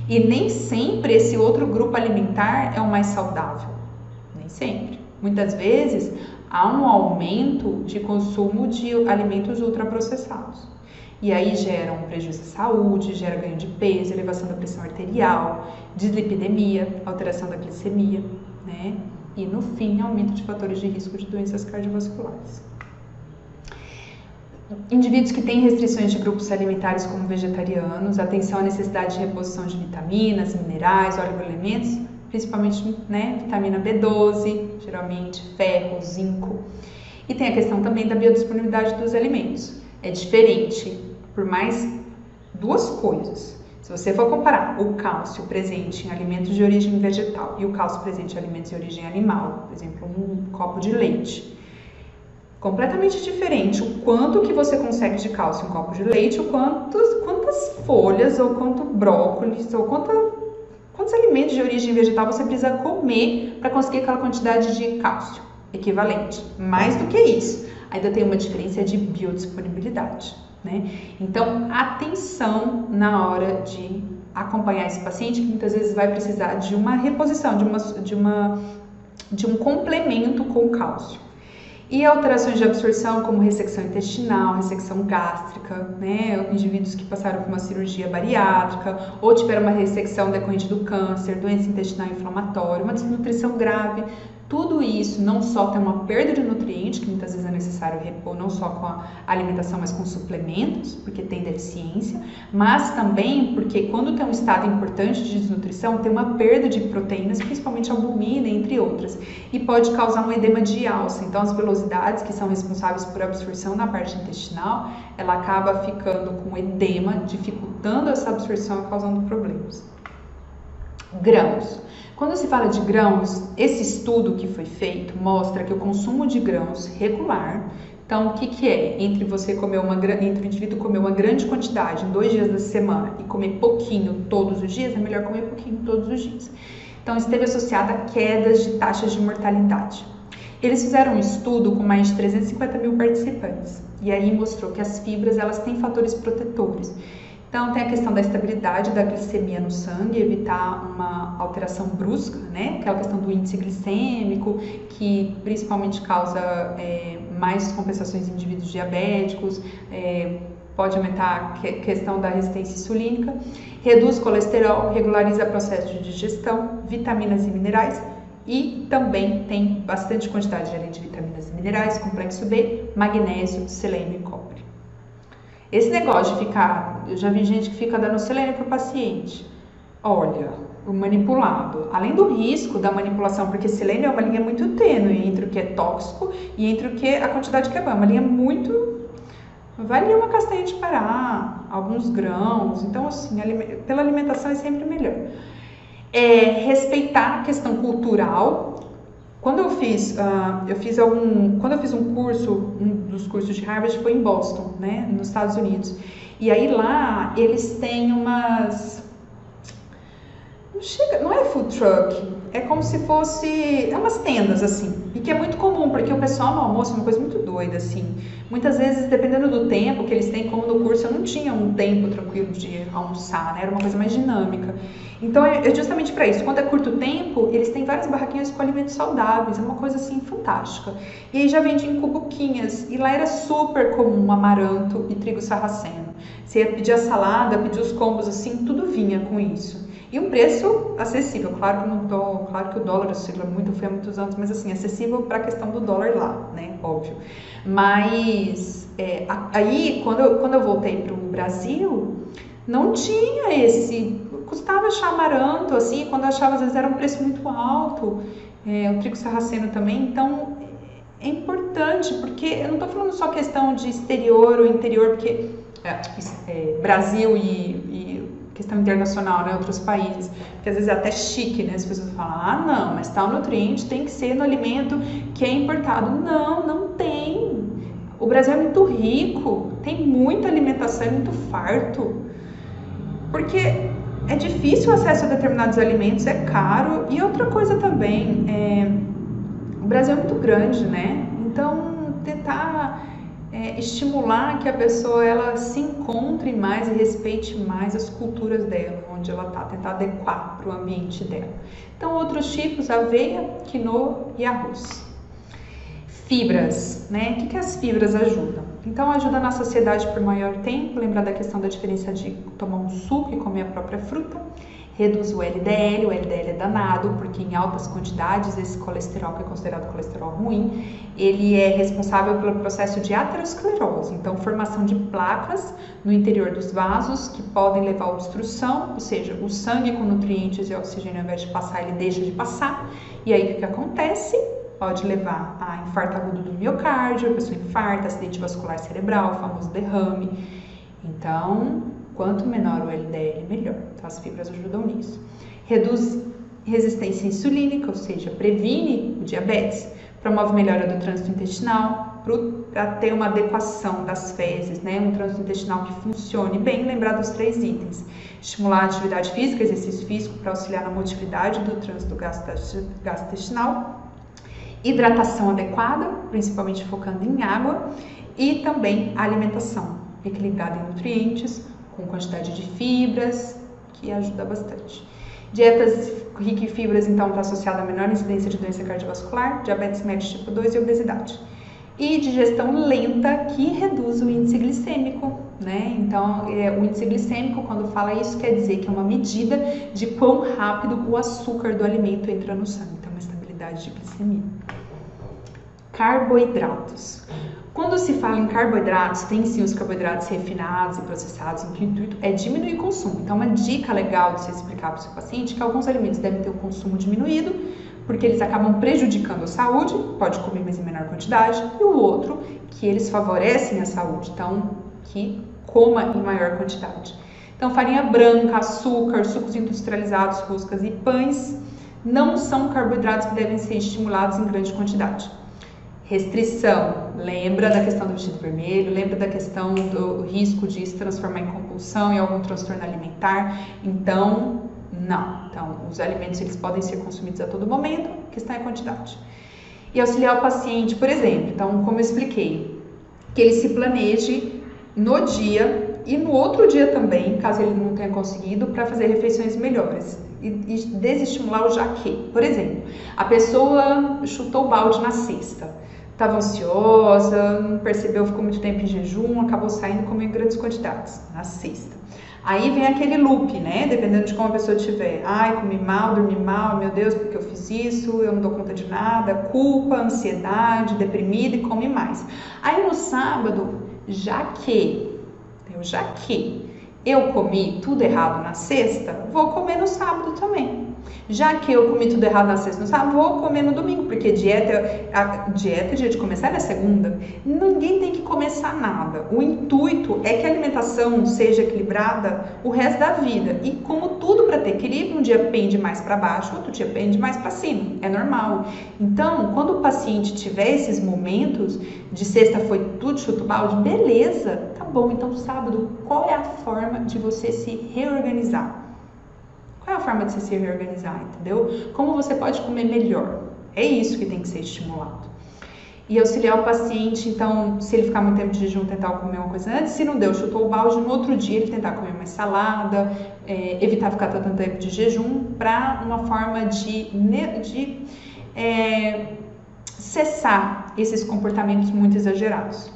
E nem sempre esse outro grupo alimentar é o mais saudável, nem sempre. Muitas vezes há um aumento de consumo de alimentos ultraprocessados. E aí gera um prejuízo à saúde, gera ganho de peso, elevação da pressão arterial, dislipidemia, alteração da glicemia, né? E no fim, aumento de fatores de risco de doenças cardiovasculares. Indivíduos que têm restrições de grupos alimentares como vegetarianos, atenção à necessidade de reposição de vitaminas, minerais, oligoelementos, principalmente, né, vitamina B12, geralmente ferro, zinco. E tem a questão também da biodisponibilidade dos alimentos. É diferente, por mais duas coisas. Se você for comparar o cálcio presente em alimentos de origem vegetal e o cálcio presente em alimentos de origem animal, por exemplo, um copo de leite, completamente diferente o quanto que você consegue de cálcio em um copo de leite, quantas folhas, ou quanto brócolis, ou quantos alimentos de origem vegetal você precisa comer para conseguir aquela quantidade de cálcio equivalente. Mais do que isso, ainda tem uma diferença de biodisponibilidade, né? Então, atenção na hora de acompanhar esse paciente, que muitas vezes vai precisar de uma reposição, de um complemento com o cálcio. E alterações de absorção, como ressecção intestinal, ressecção gástrica, né? Indivíduos que passaram por uma cirurgia bariátrica ou tiveram uma ressecção decorrente do câncer, doença intestinal inflamatória, uma desnutrição grave. Tudo isso não só tem uma perda de nutriente, que muitas vezes é necessário repor, não só com a alimentação, mas com suplementos, porque tem deficiência, mas também porque quando tem um estado importante de desnutrição, tem uma perda de proteínas, principalmente albumina, entre outras, e pode causar um edema de alça. Então, as velocidades que são responsáveis por absorção na parte intestinal, ela acaba ficando com edema, dificultando essa absorção e causando problemas. Grãos. Quando se fala de grãos, esse estudo que foi feito mostra que o consumo de grãos regular, então o que é? Entre o indivíduo comer uma grande quantidade em 2 dias da semana e comer pouquinho todos os dias, é melhor comer pouquinho todos os dias. Então esteve associado a quedas de taxas de mortalidade. Eles fizeram um estudo com mais de 350 mil participantes e aí mostrou que as fibras elas têm fatores protetores. Então, tem a questão da estabilidade da glicemia no sangue, evitar uma alteração brusca, né? Aquela questão do índice glicêmico, que principalmente causa mais descompensações em indivíduos diabéticos, pode aumentar a questão da resistência insulínica, reduz colesterol, regulariza o processo de digestão, vitaminas e minerais, e também tem bastante quantidade além de vitaminas e minerais, complexo B, magnésio, selênio e cobre. Esse negócio de ficar, eu já vi gente que fica dando selênio para o paciente. Olha, o manipulado, além do risco da manipulação, porque selênio é uma linha muito tênue entre o que é tóxico e entre o que a quantidade que é boa. Uma linha muito... Vale uma castanha de Pará, alguns grãos. Então, assim, pela alimentação é sempre melhor. Respeitar a questão cultural. Quando eu fiz um curso, um dos cursos de Harvard foi em Boston, né, nos Estados Unidos. E aí lá eles têm umas... Não é food truck, é como se fosse... umas tendas, assim. E que é muito comum, porque o pessoal no almoço é uma coisa muito doida, assim. Muitas vezes, dependendo do tempo que eles têm, como no curso, eu não tinha um tempo tranquilo de almoçar, né? Era uma coisa mais dinâmica. Então, é justamente para isso. Quando é curto tempo, eles têm várias barraquinhas com alimentos saudáveis. É uma coisa, assim, fantástica. E aí já vende em cubuquinhas. E lá era super comum amaranto e trigo sarraceno. Você ia pedir a salada, pedir os combos, assim, tudo vinha com isso. E um preço acessível. Claro que o dólar oscila muito, foi há muitos anos, mas assim, acessível para a questão do dólar lá, né? Óbvio. Mas aí, quando eu voltei para o Brasil, não tinha esse... Custava achar amaranto, assim, quando eu achava, às vezes era um preço muito alto. O trigo sarraceno também, então... É importante, porque eu não estou falando só questão de exterior ou interior, porque Brasil e questão internacional, né, outros países, porque às vezes é até chique, né, as pessoas falam, não, mas tal nutriente tem que ser no alimento que é importado. Não, não tem. O Brasil é muito rico, tem muita alimentação, é muito farto, porque é difícil o acesso a determinados alimentos, é caro, e outra coisa também, o Brasil é muito grande, né, então tentar estimular que a pessoa ela se encontre mais e respeite mais as culturas dela, onde ela está, tentar adequar para o ambiente dela. Então, outros tipos, aveia, quinoa e arroz. Fibras, né? O que as fibras ajudam? Então, ajuda na saciedade por maior tempo, lembrar da questão da diferença de tomar um suco e comer a própria fruta. Reduz o LDL é danado, porque em altas quantidades esse colesterol, que é considerado colesterol ruim, ele é responsável pelo processo de aterosclerose, então formação de placas no interior dos vasos que podem levar à obstrução, ou seja, o sangue com nutrientes e oxigênio ao invés de passar, ele deixa de passar, e aí o que acontece? Pode levar a infarto agudo do miocárdio, a pessoa infarta, acidente vascular cerebral, o famoso derrame. Então, quanto menor o LDL, melhor. Então, as fibras ajudam nisso. Reduz resistência insulínica, ou seja, previne o diabetes, promove melhora do trânsito intestinal, para ter uma adequação das fezes, né? Um trânsito intestinal que funcione bem, lembrar dos 3 itens. Estimular a atividade física, exercício físico para auxiliar na motilidade do trânsito gastrointestinal. Hidratação adequada, principalmente focando em água, e também a alimentação equilibrada em nutrientes, com quantidade de fibras, que ajuda bastante. Dietas ricas em fibras, então, está associada a menor incidência de doença cardiovascular, diabetes mellitus tipo 2 e obesidade. E digestão lenta, que reduz o índice glicêmico, né? Então, o índice glicêmico, quando fala isso, quer dizer que é uma medida de quão rápido o açúcar do alimento entra no sangue. Então, uma estabilidade de glicemia. Carboidratos. Quando se fala em carboidratos, tem sim os carboidratos refinados e processados, em que o intuito é diminuir o consumo. Então, uma dica legal de você explicar para o seu paciente é que alguns alimentos devem ter o consumo diminuído, porque eles acabam prejudicando a saúde, pode comer mas em menor quantidade, e o outro, que eles favorecem a saúde, então, que coma em maior quantidade. Então, farinha branca, açúcar, sucos industrializados, roscas e pães não são carboidratos que devem ser estimulados em grande quantidade. Restrição, lembra da questão do vestido vermelho, lembra da questão do risco de se transformar em compulsão, em algum transtorno alimentar, então, não. Então, os alimentos eles podem ser consumidos a todo momento, a questão é a quantidade. E auxiliar o paciente, por exemplo, então, como eu expliquei, que ele se planeje no dia e no outro dia também, caso ele não tenha conseguido, para fazer refeições melhores. E desestimular o já que. Por exemplo, a pessoa chutou o balde na sexta. Estava ansiosa, não percebeu, ficou muito tempo em jejum, acabou saindo comendo grandes quantidades na sexta. Aí vem aquele loop, né? Dependendo de como a pessoa estiver. Ai, comi mal, dormi mal, meu Deus, porque eu fiz isso, eu não dou conta de nada, culpa, ansiedade, deprimida e come mais. Aí no sábado, já que eu comi tudo errado na sexta, vou comer no sábado também. Já que eu comi tudo errado na sexta, no sábado, vou comer no domingo, porque a dieta, dia de começar é na segunda. Ninguém tem que começar nada. O intuito é que a alimentação seja equilibrada o resto da vida. E como tudo para ter equilíbrio, um dia pende mais para baixo, outro dia pende mais para cima. É normal. Então, quando o paciente tiver esses momentos, de sexta foi tudo chuto balde, beleza, tá bom. Então, sábado, qual é a forma de você se reorganizar? Qual é a forma de você se reorganizar, entendeu? Como você pode comer melhor? É isso que tem que ser estimulado. E auxiliar o paciente, então, se ele ficar muito tempo de jejum, tentar comer uma coisa antes. Se não deu, chutou o balde, no outro dia ele tentar comer mais salada, evitar ficar tanto tempo de jejum, para uma forma de cessar esses comportamentos muito exagerados.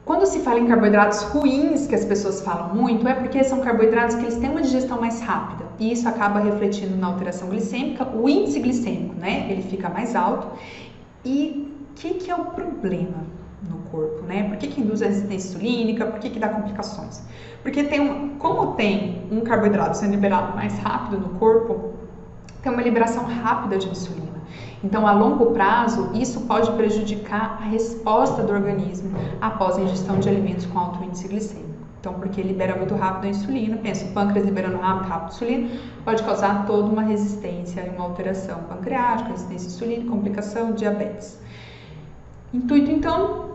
Quando se fala em carboidratos ruins, que as pessoas falam muito, é porque são carboidratos que eles têm uma digestão mais rápida. E isso acaba refletindo na alteração glicêmica, o índice glicêmico, né? Ele fica mais alto. E o que é o problema no corpo, né? Por que induz a resistência insulínica? Por que dá complicações? Porque como tem um carboidrato sendo liberado mais rápido no corpo, tem uma liberação rápida de insulina. Então, a longo prazo, isso pode prejudicar a resposta do organismo após a ingestão de alimentos com alto índice glicêmico. Então, porque libera muito rápido a insulina, pensa, o pâncreas liberando rápido a insulina, pode causar toda uma resistência e uma alteração pancreática, resistência insulínica, complicação, diabetes. Intuito, então,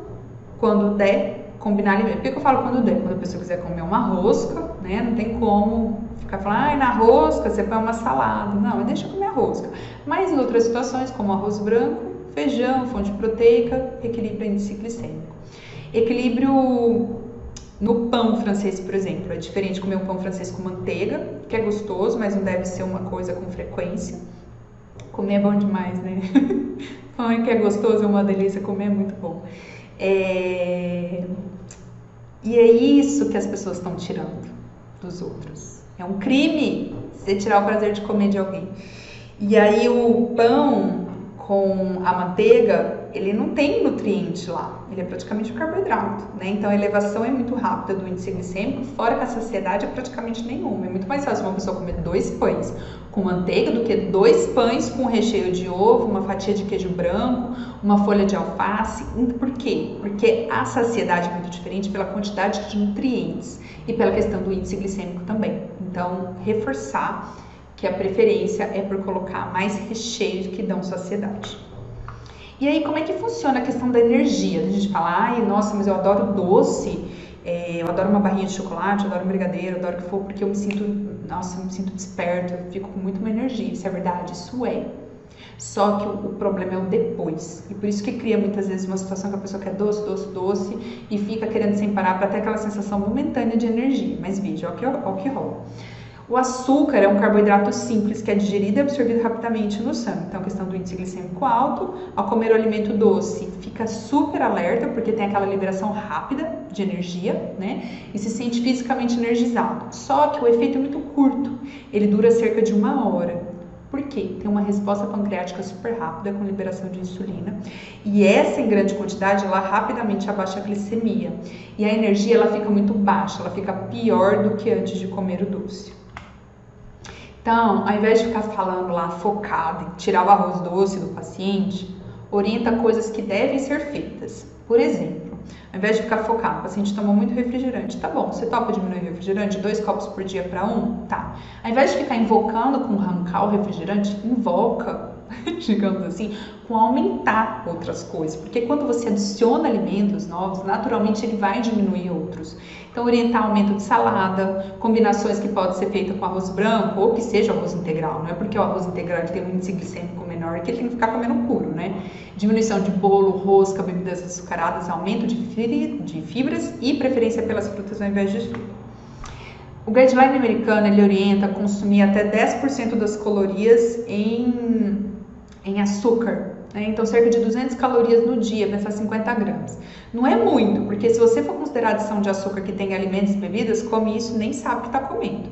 quando der, combinar alimentos. Por que eu falo quando der? Quando a pessoa quiser comer uma rosca, né, não tem como ficar falando, na rosca você põe uma salada. Não, deixa eu comer a rosca. Mas em outras situações, como arroz branco, feijão, fonte proteica, equilíbrio índice glicêmico. Equilíbrio no pão francês, por exemplo, é diferente comer um pão francês com manteiga, que é gostoso, mas não deve ser uma coisa com frequência. Comer é bom demais, né? Pão que é gostoso, é uma delícia, comer é muito bom. E é isso que as pessoas estão tirando dos outros. É um crime você tirar o prazer de comer de alguém. E aí o pão com a manteiga, ele não tem nutriente lá, ele é praticamente um carboidrato, né? Então a elevação é muito rápida do índice glicêmico, fora que a saciedade é praticamente nenhuma. É muito mais fácil uma pessoa comer 2 pães com manteiga do que 2 pães com recheio de ovo, uma fatia de queijo branco, uma folha de alface. Por quê? Porque a saciedade é muito diferente pela quantidade de nutrientes e pela questão do índice glicêmico também. Então, reforçar que a preferência é por colocar mais recheios que dão saciedade. E aí, como é que funciona a questão da energia? A gente fala, ai, nossa, mas eu adoro doce, eu adoro uma barrinha de chocolate, eu adoro um brigadeiro, eu adoro o que for, porque eu me sinto, nossa, eu me sinto desperto, eu fico com muito uma energia. Isso é verdade? Isso é. Só que o problema é o depois. E por isso que cria muitas vezes uma situação que a pessoa quer doce, doce, doce e fica querendo sem parar para ter aquela sensação momentânea de energia. Mas veja, olha o que rola. O açúcar é um carboidrato simples que é digerido e absorvido rapidamente no sangue. Então, a questão do índice glicêmico alto, ao comer o alimento doce, fica super alerta, porque tem aquela liberação rápida de energia, né? E se sente fisicamente energizado. Só que o efeito é muito curto, ele dura cerca de 1 hora. Por quê? Tem uma resposta pancreática super rápida com liberação de insulina. E essa, em grande quantidade, ela rapidamente abaixa a glicemia. E a energia, ela fica muito baixa, ela fica pior do que antes de comer o doce. Então, ao invés de ficar falando lá focado em tirar o arroz doce do paciente, orienta coisas que devem ser feitas. Por exemplo, ao invés de ficar focado, o paciente tomou muito refrigerante, tá bom, você topa diminuir o refrigerante, 2 copos por dia para 1? Tá. Ao invés de ficar invocando com arrancar o refrigerante, invoca, digamos assim, com aumentar outras coisas, porque quando você adiciona alimentos novos, naturalmente ele vai diminuir outros. Então, orientar aumento de salada, combinações que podem ser feitas com arroz branco ou que seja arroz integral, não é porque o arroz integral tem um índice glicêmico menor que ele tem que ficar comendo puro, né? Diminuição de bolo, rosca, bebidas açucaradas, aumento de fibras e preferência pelas frutas ao invés de suco. O guideline americano, ele orienta a consumir até 10% das calorias em açúcar, né? Então cerca de 200 calorias no dia, pensar 50 gramas. Não é muito, porque se você for considerar a adição de açúcar que tem em alimentos e bebidas, come isso, nem sabe o que está comendo.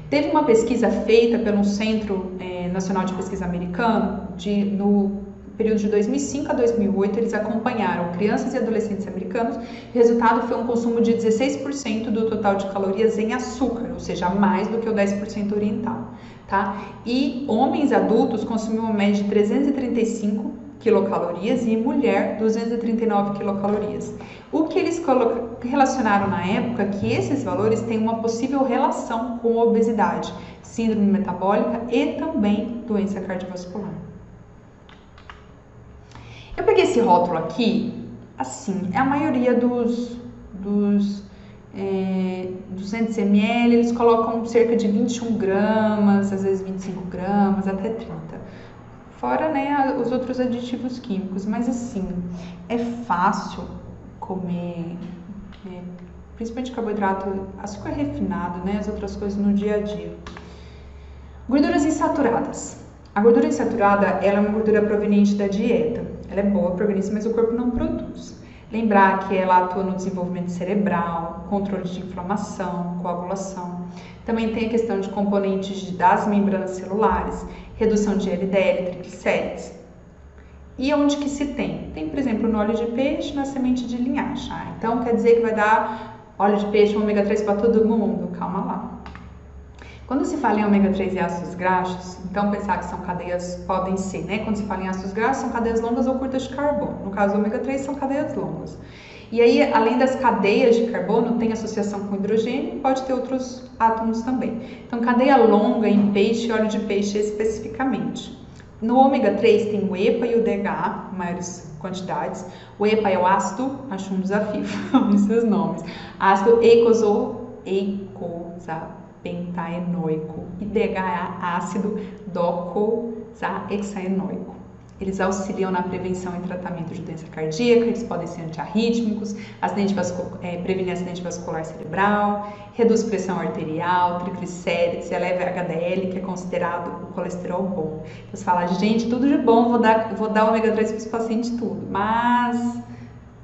Teve uma pesquisa feita pelo Centro Nacional de Pesquisa Americano, no período de 2005 a 2008, eles acompanharam crianças e adolescentes americanos. O resultado foi um consumo de 16% do total de calorias em açúcar, ou seja, mais do que o 10% oriental. Tá? E homens adultos consumiam uma média de 335 quilocalorias e mulher 239 quilocalorias. O que eles relacionaram na época que esses valores têm uma possível relação com obesidade, síndrome metabólica e também doença cardiovascular. Eu peguei esse rótulo aqui, assim, a maioria dos 200 ml, eles colocam cerca de 21 gramas, às vezes 25 gramas, até 30. Fora, né, os outros aditivos químicos, mas assim, é fácil comer, principalmente carboidrato, açúcar refinado, né, as outras coisas no dia a dia. Gorduras insaturadas. A gordura insaturada, ela é uma gordura proveniente da dieta. Ela é boa para o organismo, mas o corpo não produz. Lembrar que ela atua no desenvolvimento cerebral, controle de inflamação, coagulação. Também tem a questão de componentes das membranas celulares, redução de LDL, triglicérides. E onde que se tem? Tem, por exemplo, no óleo de peixe, na semente de linhaça. Então, quer dizer que vai dar óleo de peixe, ômega 3 para todo mundo? Calma lá. Quando se fala em ômega 3 e ácidos graxos, então pensar que são cadeias, podem ser, né? Quando se fala em ácidos graxos, são cadeias longas ou curtas de carbono. No caso do ômega 3, são cadeias longas. E aí, além das cadeias de carbono, tem associação com hidrogênio e pode ter outros átomos também. Então, cadeia longa em peixe e óleo de peixe especificamente. No ômega 3 tem o EPA e o DHA, maiores quantidades. O EPA é o ácido, acho um desafio falar esses nomes. Ácido eicosapentaenoico e DHA ácido docosahexaenoico. Eles auxiliam na prevenção e tratamento de doença cardíaca, eles podem ser antiarrítmicos, prevenir acidente vascular cerebral, reduz pressão arterial, triglicérides, eleva HDL, que é considerado o colesterol bom. Você fala, gente, tudo de bom, vou dar ômega 3 para os pacientes tudo, mas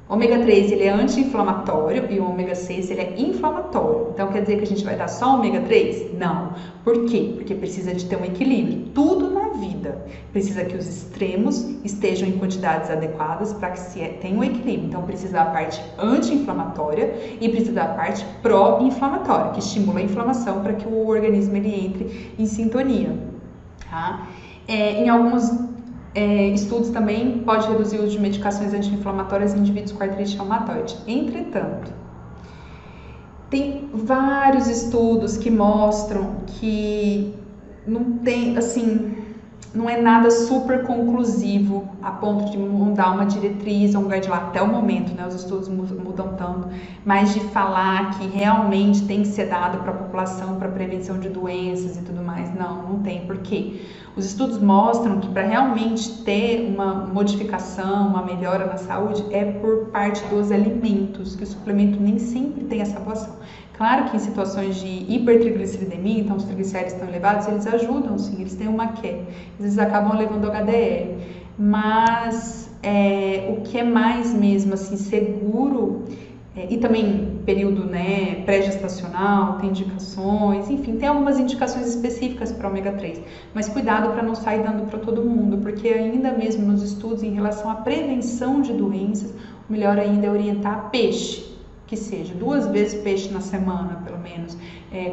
ômega 3 ele é anti-inflamatório e o ômega 6 ele é inflamatório. Então quer dizer que a gente vai dar só ômega 3? Não. Por quê? Porque precisa de ter um equilíbrio. Tudo na vida precisa que os extremos estejam em quantidades adequadas para que se tenha um equilíbrio. Então precisa da parte anti-inflamatória e precisa da parte pró-inflamatória, que estimula a inflamação para que o organismo ele entre em sintonia. Tá? Em alguns estudos também pode reduzir o uso de medicações anti-inflamatórias em indivíduos com artrite reumatoide. Entretanto, tem vários estudos que mostram que não tem, assim, não é nada super conclusivo a ponto de mudar uma diretriz ou um guideline até o momento, né? Os estudos mudam tanto, mas de falar que realmente tem que ser dado para a população para prevenção de doenças e tudo mais, não tem. Por quê? Os estudos mostram que para realmente ter uma modificação, uma melhora na saúde, é por parte dos alimentos, que o suplemento nem sempre tem essa boa ação. Claro que em situações de hipertrigliceridemia, então os triglicéridos estão elevados, eles ajudam sim, eles têm uma queda, eles acabam levando HDL, mas o que é mais mesmo assim seguro, e também período, né, pré-gestacional, tem indicações, enfim, tem algumas indicações específicas para ômega 3, mas cuidado para não sair dando para todo mundo, porque ainda mesmo nos estudos em relação à prevenção de doenças, o melhor ainda é orientar peixe, que seja 2 vezes peixe na semana, pelo menos.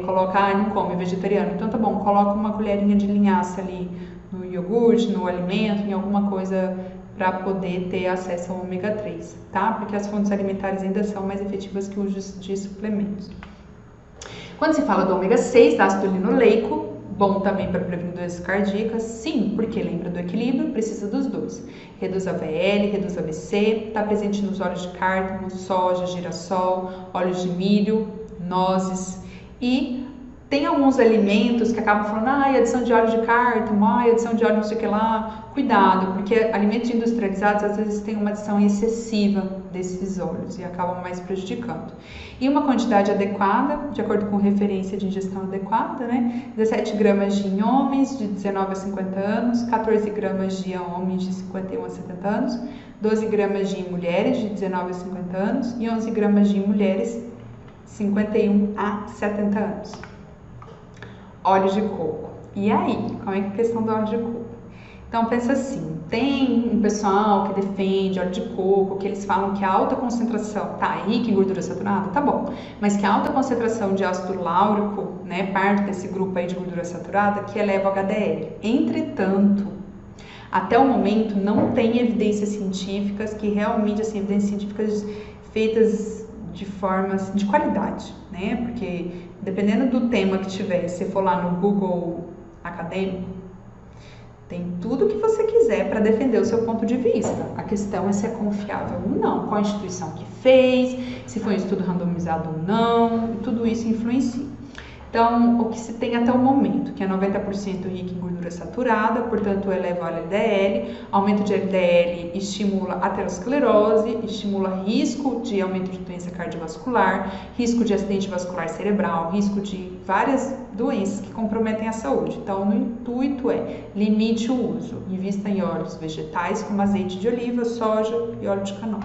Colocar, não come, vegetariano, então tá bom, coloca uma colherinha de linhaça ali no iogurte, no alimento, em alguma coisa para poder ter acesso ao ômega 3, tá? Porque as fontes alimentares ainda são mais efetivas que o uso de suplementos. Quando se fala do ômega 6, ácido linoleico, bom também para prevenir doenças cardíacas, sim, porque lembra do equilíbrio, precisa dos dois. Reduz a VL, reduz a AVC, está presente nos óleos de cártamo, soja, girassol, óleos de milho, nozes e tem alguns alimentos que acabam falando, adição de óleo de cártamo, adição de óleo não sei o que lá. Cuidado, porque alimentos industrializados às vezes têm uma adição excessiva desses óleos e acabam mais prejudicando. E uma quantidade adequada, de acordo com referência de ingestão adequada, né? 17 gramas em homens de 19 a 50 anos, 14 gramas em homens de 51 a 70 anos, 12 gramas em mulheres de 19 a 50 anos e 11 gramas em mulheres de 51 a 70 anos. Óleo de coco. E aí, como é que é a questão do óleo de coco? Então pensa assim, tem um pessoal que defende óleo de coco, que eles falam que a alta concentração, é rica em gordura saturada, tá bom, mas que a alta concentração de ácido láurico, né, parte desse grupo aí de gordura saturada, que eleva o HDL. Entretanto, até o momento não tem evidências científicas que realmente, assim, evidências científicas feitas de formas de qualidade, né, porque dependendo do tema que tiver, se for lá no Google acadêmico, tem tudo que você quiser para defender o seu ponto de vista. A questão é se é confiável ou não, qual a instituição que fez, se foi um estudo randomizado ou não, e tudo isso influencia. Então, o que se tem até o momento, que é 90% rico em gordura saturada, portanto eleva o LDL, aumento de LDL estimula aterosclerose, estimula risco de aumento de doença cardiovascular, risco de acidente vascular cerebral, risco de várias doenças que comprometem a saúde. Então, o intuito é limite o uso, invista em óleos vegetais como azeite de oliva, soja e óleo de canola.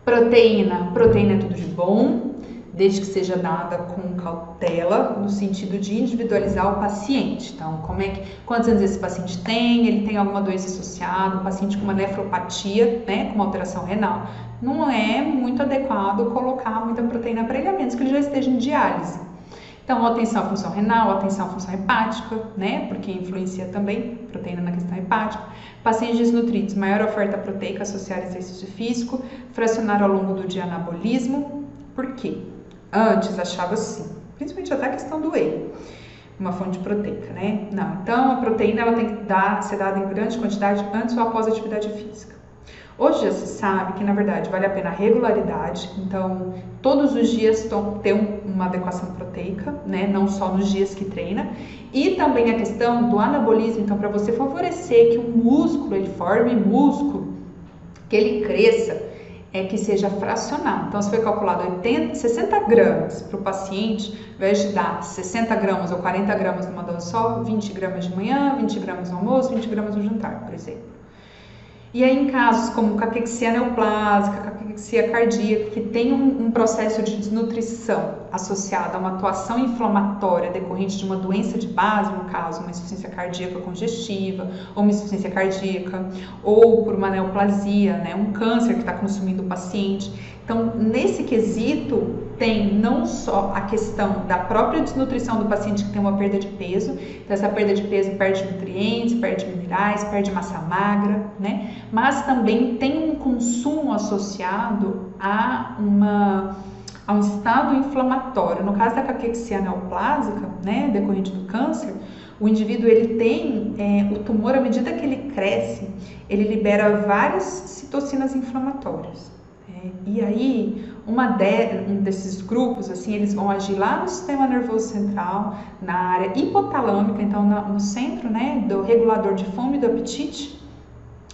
Proteína é tudo de bom, desde que seja dada com cautela, no sentido de individualizar o paciente. Então, quantos anos esse paciente tem? Ele tem alguma doença associada? Um paciente com uma nefropatia, né, com uma alteração renal. Não é muito adequado colocar muita proteína para ele, a menos que ele já esteja em diálise. Então, atenção à função renal, atenção à função hepática, né, porque influencia também proteína na questão hepática. Pacientes desnutridos, maior oferta proteica associada a exercício físico, fracionar ao longo do dia anabolismo. Por quê? Antes achava assim, principalmente até a questão do whey, uma fonte proteica, né? Não, então a proteína ela tem que ser dada em grande quantidade antes ou após a atividade física. Hoje já se sabe que, na verdade, vale a pena a regularidade, então todos os dias ter uma adequação proteica, né? Não só nos dias que treina, e também a questão do anabolismo, então para você favorecer que o músculo, ele forme músculo, que ele cresça, é que seja fracionado. Então, se foi calculado 60 gramas para o paciente, ao invés de dar 60 gramas ou 40 gramas numa dose só, 20 gramas de manhã, 20 gramas no almoço, 20 gramas no jantar, por exemplo. E aí, em casos como caquexia neoplásica, caquexia cardíaca, que tem um processo de desnutrição associado a uma atuação inflamatória decorrente de uma doença de base, no caso, uma insuficiência cardíaca congestiva, ou uma insuficiência cardíaca, ou por uma neoplasia, né, um câncer que está consumindo o paciente. Então, nesse quesito, tem não só a questão da própria desnutrição do paciente que tem uma perda de peso, então essa perda de peso perde nutrientes, perde minerais, perde massa magra, né? Mas também tem um consumo associado a um estado inflamatório. No caso da caquexia neoplásica, né, decorrente do câncer, o indivíduo ele tem o tumor, à medida que ele cresce, ele libera várias citocinas inflamatórias. E aí, um desses grupos, assim, eles vão agir lá no sistema nervoso central, na área hipotalâmica, então no centro, né, do regulador de fome e do apetite.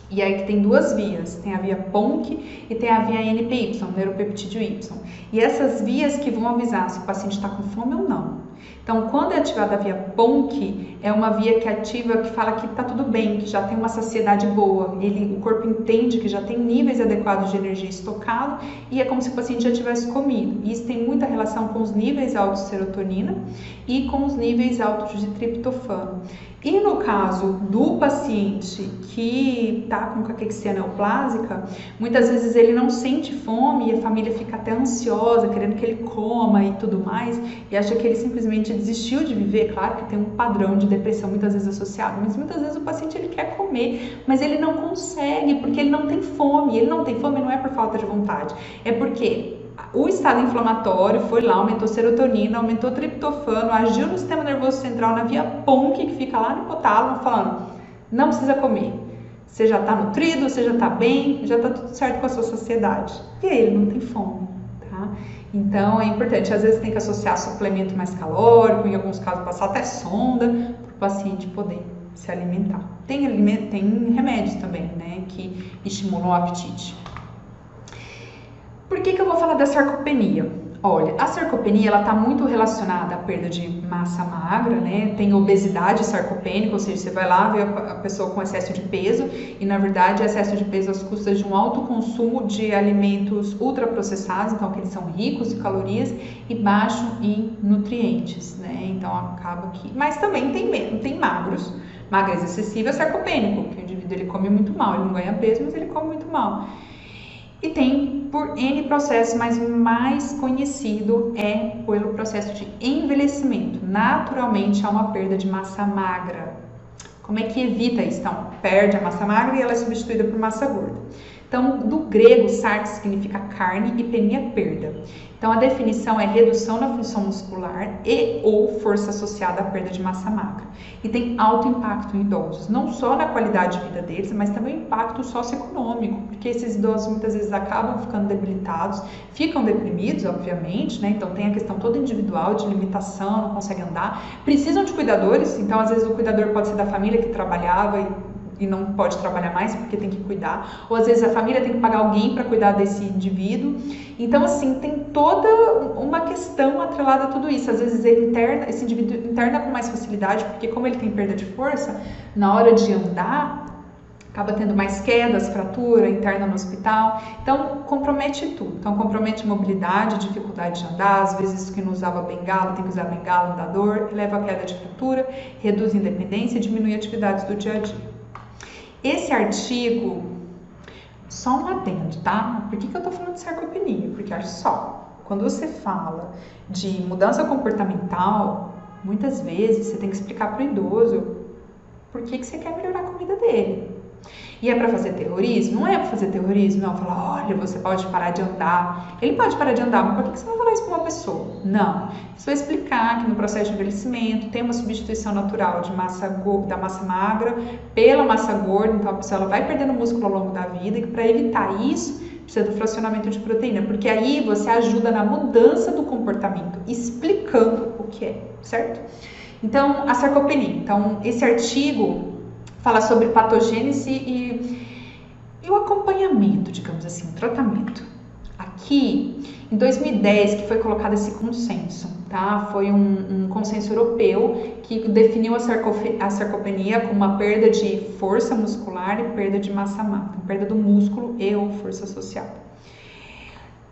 E aí que tem duas vias, tem a via PONC e tem a via NPY, neuropeptídeo Y. E essas vias que vão avisar se o paciente está com fome ou não. Então, quando é ativada a via PONC, é uma via que ativa, que fala que está tudo bem, que já tem uma saciedade boa. O corpo entende que já tem níveis adequados de energia estocado e é como se o paciente já tivesse comido. E isso tem muita relação com os níveis altos de serotonina e com os níveis altos de triptofano. E no caso do paciente que está com caquexia neoplásica, muitas vezes ele não sente fome e a família fica até ansiosa, querendo que ele coma e tudo mais, e acha que ele simplesmente desistiu de viver. Claro que tem um padrão de depressão muitas vezes associado, mas muitas vezes o paciente ele quer comer, mas ele não consegue porque ele não tem fome. Ele não tem fome não é por falta de vontade, é porque o estado inflamatório foi lá, aumentou serotonina, aumentou triptofano, agiu no sistema nervoso central, na via PONC, que fica lá no hipotálamo, falando, não precisa comer. Você já está nutrido, você já está bem, já está tudo certo com a sua saciedade. E aí ele não tem fome, tá? Então é importante, às vezes tem que associar suplemento mais calórico, em alguns casos passar até sonda, para o paciente poder se alimentar. Tem remédios também, né, que estimulam o apetite. Por que eu vou falar da sarcopenia? Olha, a sarcopenia ela está muito relacionada à perda de massa magra, né? Tem obesidade sarcopênica, ou seja, você vai lá ver a pessoa com excesso de peso e na verdade excesso de peso às custas de um alto consumo de alimentos ultraprocessados, então que eles são ricos em calorias e baixo em nutrientes, né? Então acaba que... Mas também tem magreza excessiva sarcopênico, que o indivíduo ele come muito mal, ele não ganha peso, mas ele come muito mal. E tem por N processos, mas o mais conhecido é pelo processo de envelhecimento. Naturalmente há uma perda de massa magra. Como é que evita isso? Então, perde a massa magra e ela é substituída por massa gorda. Então, do grego, sarx significa carne e penia perda. Então, a definição é redução na função muscular e ou força associada à perda de massa magra. E tem alto impacto em idosos, não só na qualidade de vida deles, mas também impacto socioeconômico, porque esses idosos muitas vezes acabam ficando debilitados, ficam deprimidos, obviamente, né? Então tem a questão toda individual de limitação, não conseguem andar, precisam de cuidadores, então às vezes o cuidador pode ser da família que trabalhava e não pode trabalhar mais porque tem que cuidar, ou às vezes a família tem que pagar alguém para cuidar desse indivíduo. Então assim, tem toda uma questão atrelada a tudo isso. Às vezes esse indivíduo interna com mais facilidade, porque como ele tem perda de força, na hora de andar, acaba tendo mais quedas, fratura, interna no hospital. Então, compromete tudo. Então, compromete mobilidade, dificuldade de andar, às vezes quem não usava bengala, tem que usar bengala, andador, leva a queda de fratura, reduz a independência e diminui atividades do dia a dia. Esse artigo, só um adendo, tá? Por que eu tô falando de sarcopenia? Porque olha só, quando você fala de mudança comportamental, muitas vezes você tem que explicar para o idoso por que você quer melhorar a comida dele. E é para fazer terrorismo? Não é para fazer terrorismo, não. Falar, olha, você pode parar de andar. Ele pode parar de andar, mas por que você vai falar isso para uma pessoa? Não. Você vai explicar que no processo de envelhecimento tem uma substituição natural de da massa magra pela massa gorda, então a pessoa ela vai perdendo músculo ao longo da vida, e que para evitar isso, precisa do fracionamento de proteína, porque aí você ajuda na mudança do comportamento, explicando o que é, certo? Então, a sarcopenia. Então, esse artigo fala sobre patogênese e o acompanhamento, digamos assim, o tratamento. Aqui, em 2010, que foi colocado esse consenso, tá? Foi um consenso europeu que definiu a sarcopenia como uma perda de força muscular e perda de massa magra, perda do músculo e ou força associada.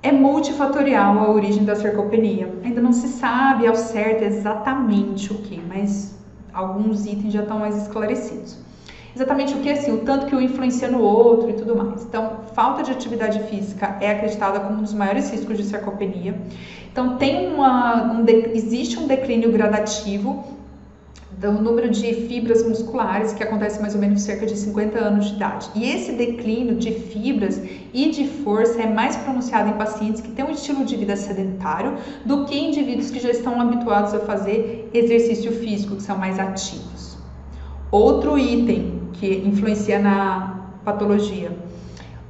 É multifatorial a origem da sarcopenia. Ainda não se sabe ao certo exatamente o que, mas alguns itens já estão mais esclarecidos. Exatamente o que, assim, o tanto que o influencia no outro e tudo mais. Então, falta de atividade física é acreditada como um dos maiores riscos de sarcopenia. Então, existe um declínio gradativo do número de fibras musculares, que acontece mais ou menos cerca de 50 anos de idade. E esse declínio de fibras e de força é mais pronunciado em pacientes que têm um estilo de vida sedentário do que em indivíduos que já estão habituados a fazer exercício físico, que são mais ativos. Outro item que influencia na patologia,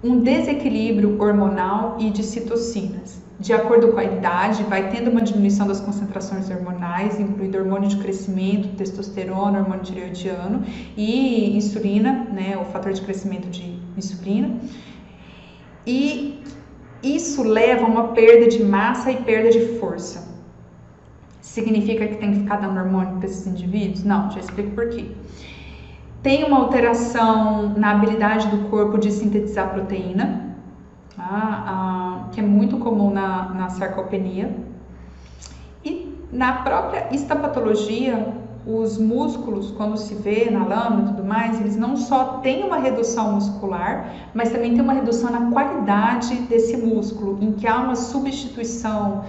um desequilíbrio hormonal e de citocinas. De acordo com a idade, vai tendo uma diminuição das concentrações hormonais, incluindo hormônio de crescimento, testosterona, hormônio tireoidiano e insulina, né, o fator de crescimento de insulina. E isso leva a uma perda de massa e perda de força. Significa que tem que ficar dando hormônio para esses indivíduos? Não, já explico por quê. Tem uma alteração na habilidade do corpo de sintetizar proteína, tá? Que é muito comum na sarcopenia. E na própria histopatologia, os músculos, quando se vê na lâmina e tudo mais, eles não só têm uma redução muscular, mas também tem uma redução na qualidade desse músculo, em que há uma substituição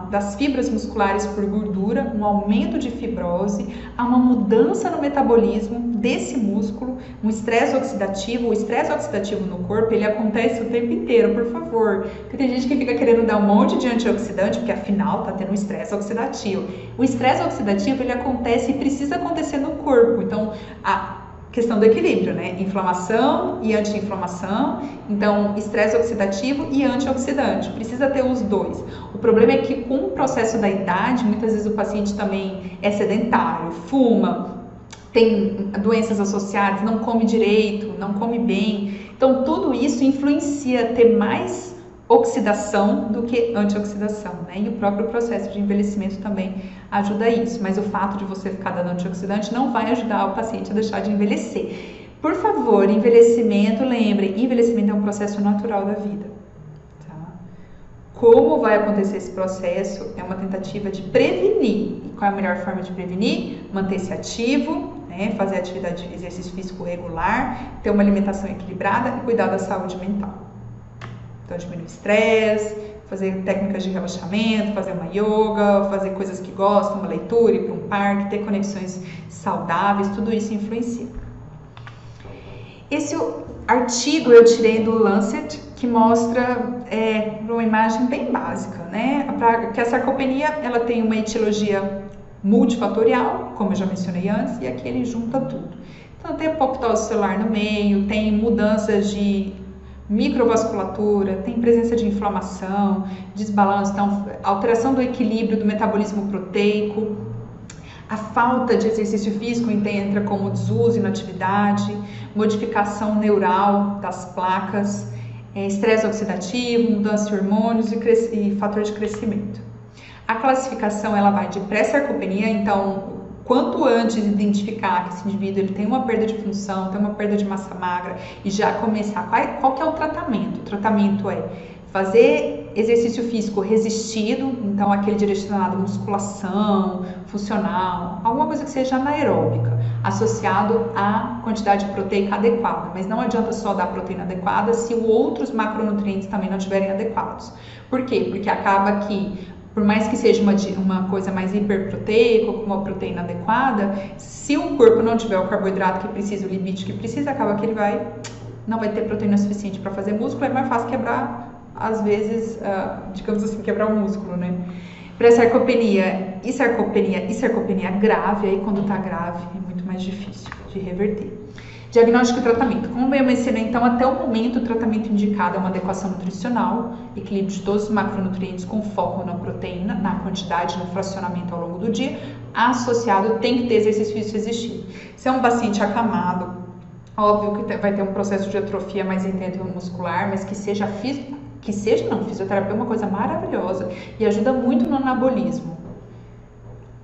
das fibras musculares por gordura, um aumento de fibrose, há uma mudança no metabolismo desse músculo, um estresse oxidativo. O estresse oxidativo no corpo, ele acontece o tempo inteiro, por favor, porque tem gente que fica querendo dar um monte de antioxidante, porque afinal tá tendo um estresse oxidativo. O estresse oxidativo, ele acontece e precisa acontecer no corpo, então a questão do equilíbrio, né? Inflamação e anti-inflamação, então estresse oxidativo e antioxidante, precisa ter os dois. O problema é que com o processo da idade, muitas vezes o paciente também é sedentário, fuma, tem doenças associadas, não come direito, não come bem, então tudo isso influencia ter mais oxidação do que antioxidação, né? E o próprio processo de envelhecimento também ajuda a isso, mas o fato de você ficar dando antioxidante não vai ajudar o paciente a deixar de envelhecer. Por favor, envelhecimento, lembrem, envelhecimento é um processo natural da vida, tá? Como vai acontecer esse processo? É uma tentativa de prevenir. E qual é a melhor forma de prevenir? Manter-se ativo, né? Fazer atividade de exercício físico regular, ter uma alimentação equilibrada e cuidar da saúde mental. Então, diminuir o estresse, fazer técnicas de relaxamento, fazer uma yoga, fazer coisas que gostam, uma leitura, ir para um parque, ter conexões saudáveis, tudo isso influencia. Esse artigo eu tirei do Lancet, que mostra uma imagem bem básica, né? Que a sarcopenia, ela tem uma etiologia multifatorial, como eu já mencionei antes, e aqui ele junta tudo. Então, tem apoptose celular no meio, tem mudanças de microvasculatura, tem presença de inflamação, desbalanço, então alteração do equilíbrio do metabolismo proteico, a falta de exercício físico entra como desuso, inatividade, modificação neural das placas, estresse oxidativo, mudança de hormônios e fator de crescimento. A classificação ela vai de pré-sarcopenia, então quanto antes identificar que esse indivíduo ele tem uma perda de função, tem uma perda de massa magra e já começar, qual que é o tratamento? O tratamento é fazer exercício físico resistido, então aquele direcionado à musculação, funcional, alguma coisa que seja anaeróbica, associado à quantidade proteica adequada, mas não adianta só dar proteína adequada se os outros macronutrientes também não estiverem adequados. Por quê? Porque acaba que por mais que seja uma coisa mais hiperproteica, com uma proteína adequada, se o corpo não tiver o carboidrato que precisa, o lipídio que precisa, acaba que ele não vai ter proteína suficiente para fazer músculo, é mais fácil quebrar, às vezes, digamos assim, quebrar o músculo, né? Para sarcopenia e sarcopenia grave, aí quando está grave é muito mais difícil de reverter. Diagnóstico e tratamento. Como eu mencionei, então, até o momento o tratamento indicado é uma adequação nutricional, equilíbrio de todos os macronutrientes com foco na proteína, na quantidade, no fracionamento ao longo do dia, associado tem que ter exercício físico existir. Se é um paciente acamado, óbvio que vai ter um processo de atrofia mais intenso muscular, mas que seja fisioterapia é uma coisa maravilhosa e ajuda muito no anabolismo.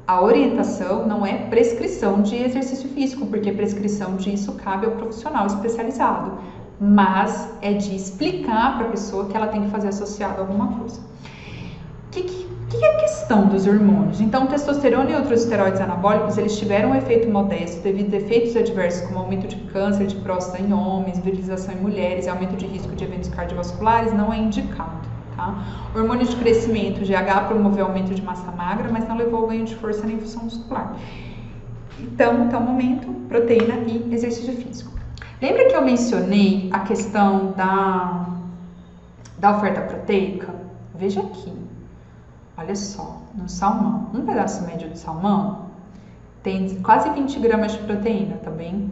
A orientação não é prescrição de exercício físico, porque prescrição disso cabe ao profissional especializado, mas é de explicar para a pessoa que ela tem que fazer associado a alguma coisa. O que é a questão dos hormônios? Então, testosterona e outros esteroides anabólicos, eles tiveram um efeito modesto devido a efeitos adversos como aumento de câncer de próstata em homens, virilização em mulheres e aumento de risco de eventos cardiovasculares, não é indicado. Tá? Hormônio de crescimento, GH, promoveu aumento de massa magra, mas não levou ao ganho de força nem função muscular. Então, até o momento, proteína e exercício físico. Lembra que eu mencionei a questão da oferta proteica? Veja aqui, olha só, no salmão, um pedaço médio de salmão tem quase 20 gramas de proteína, tá bem?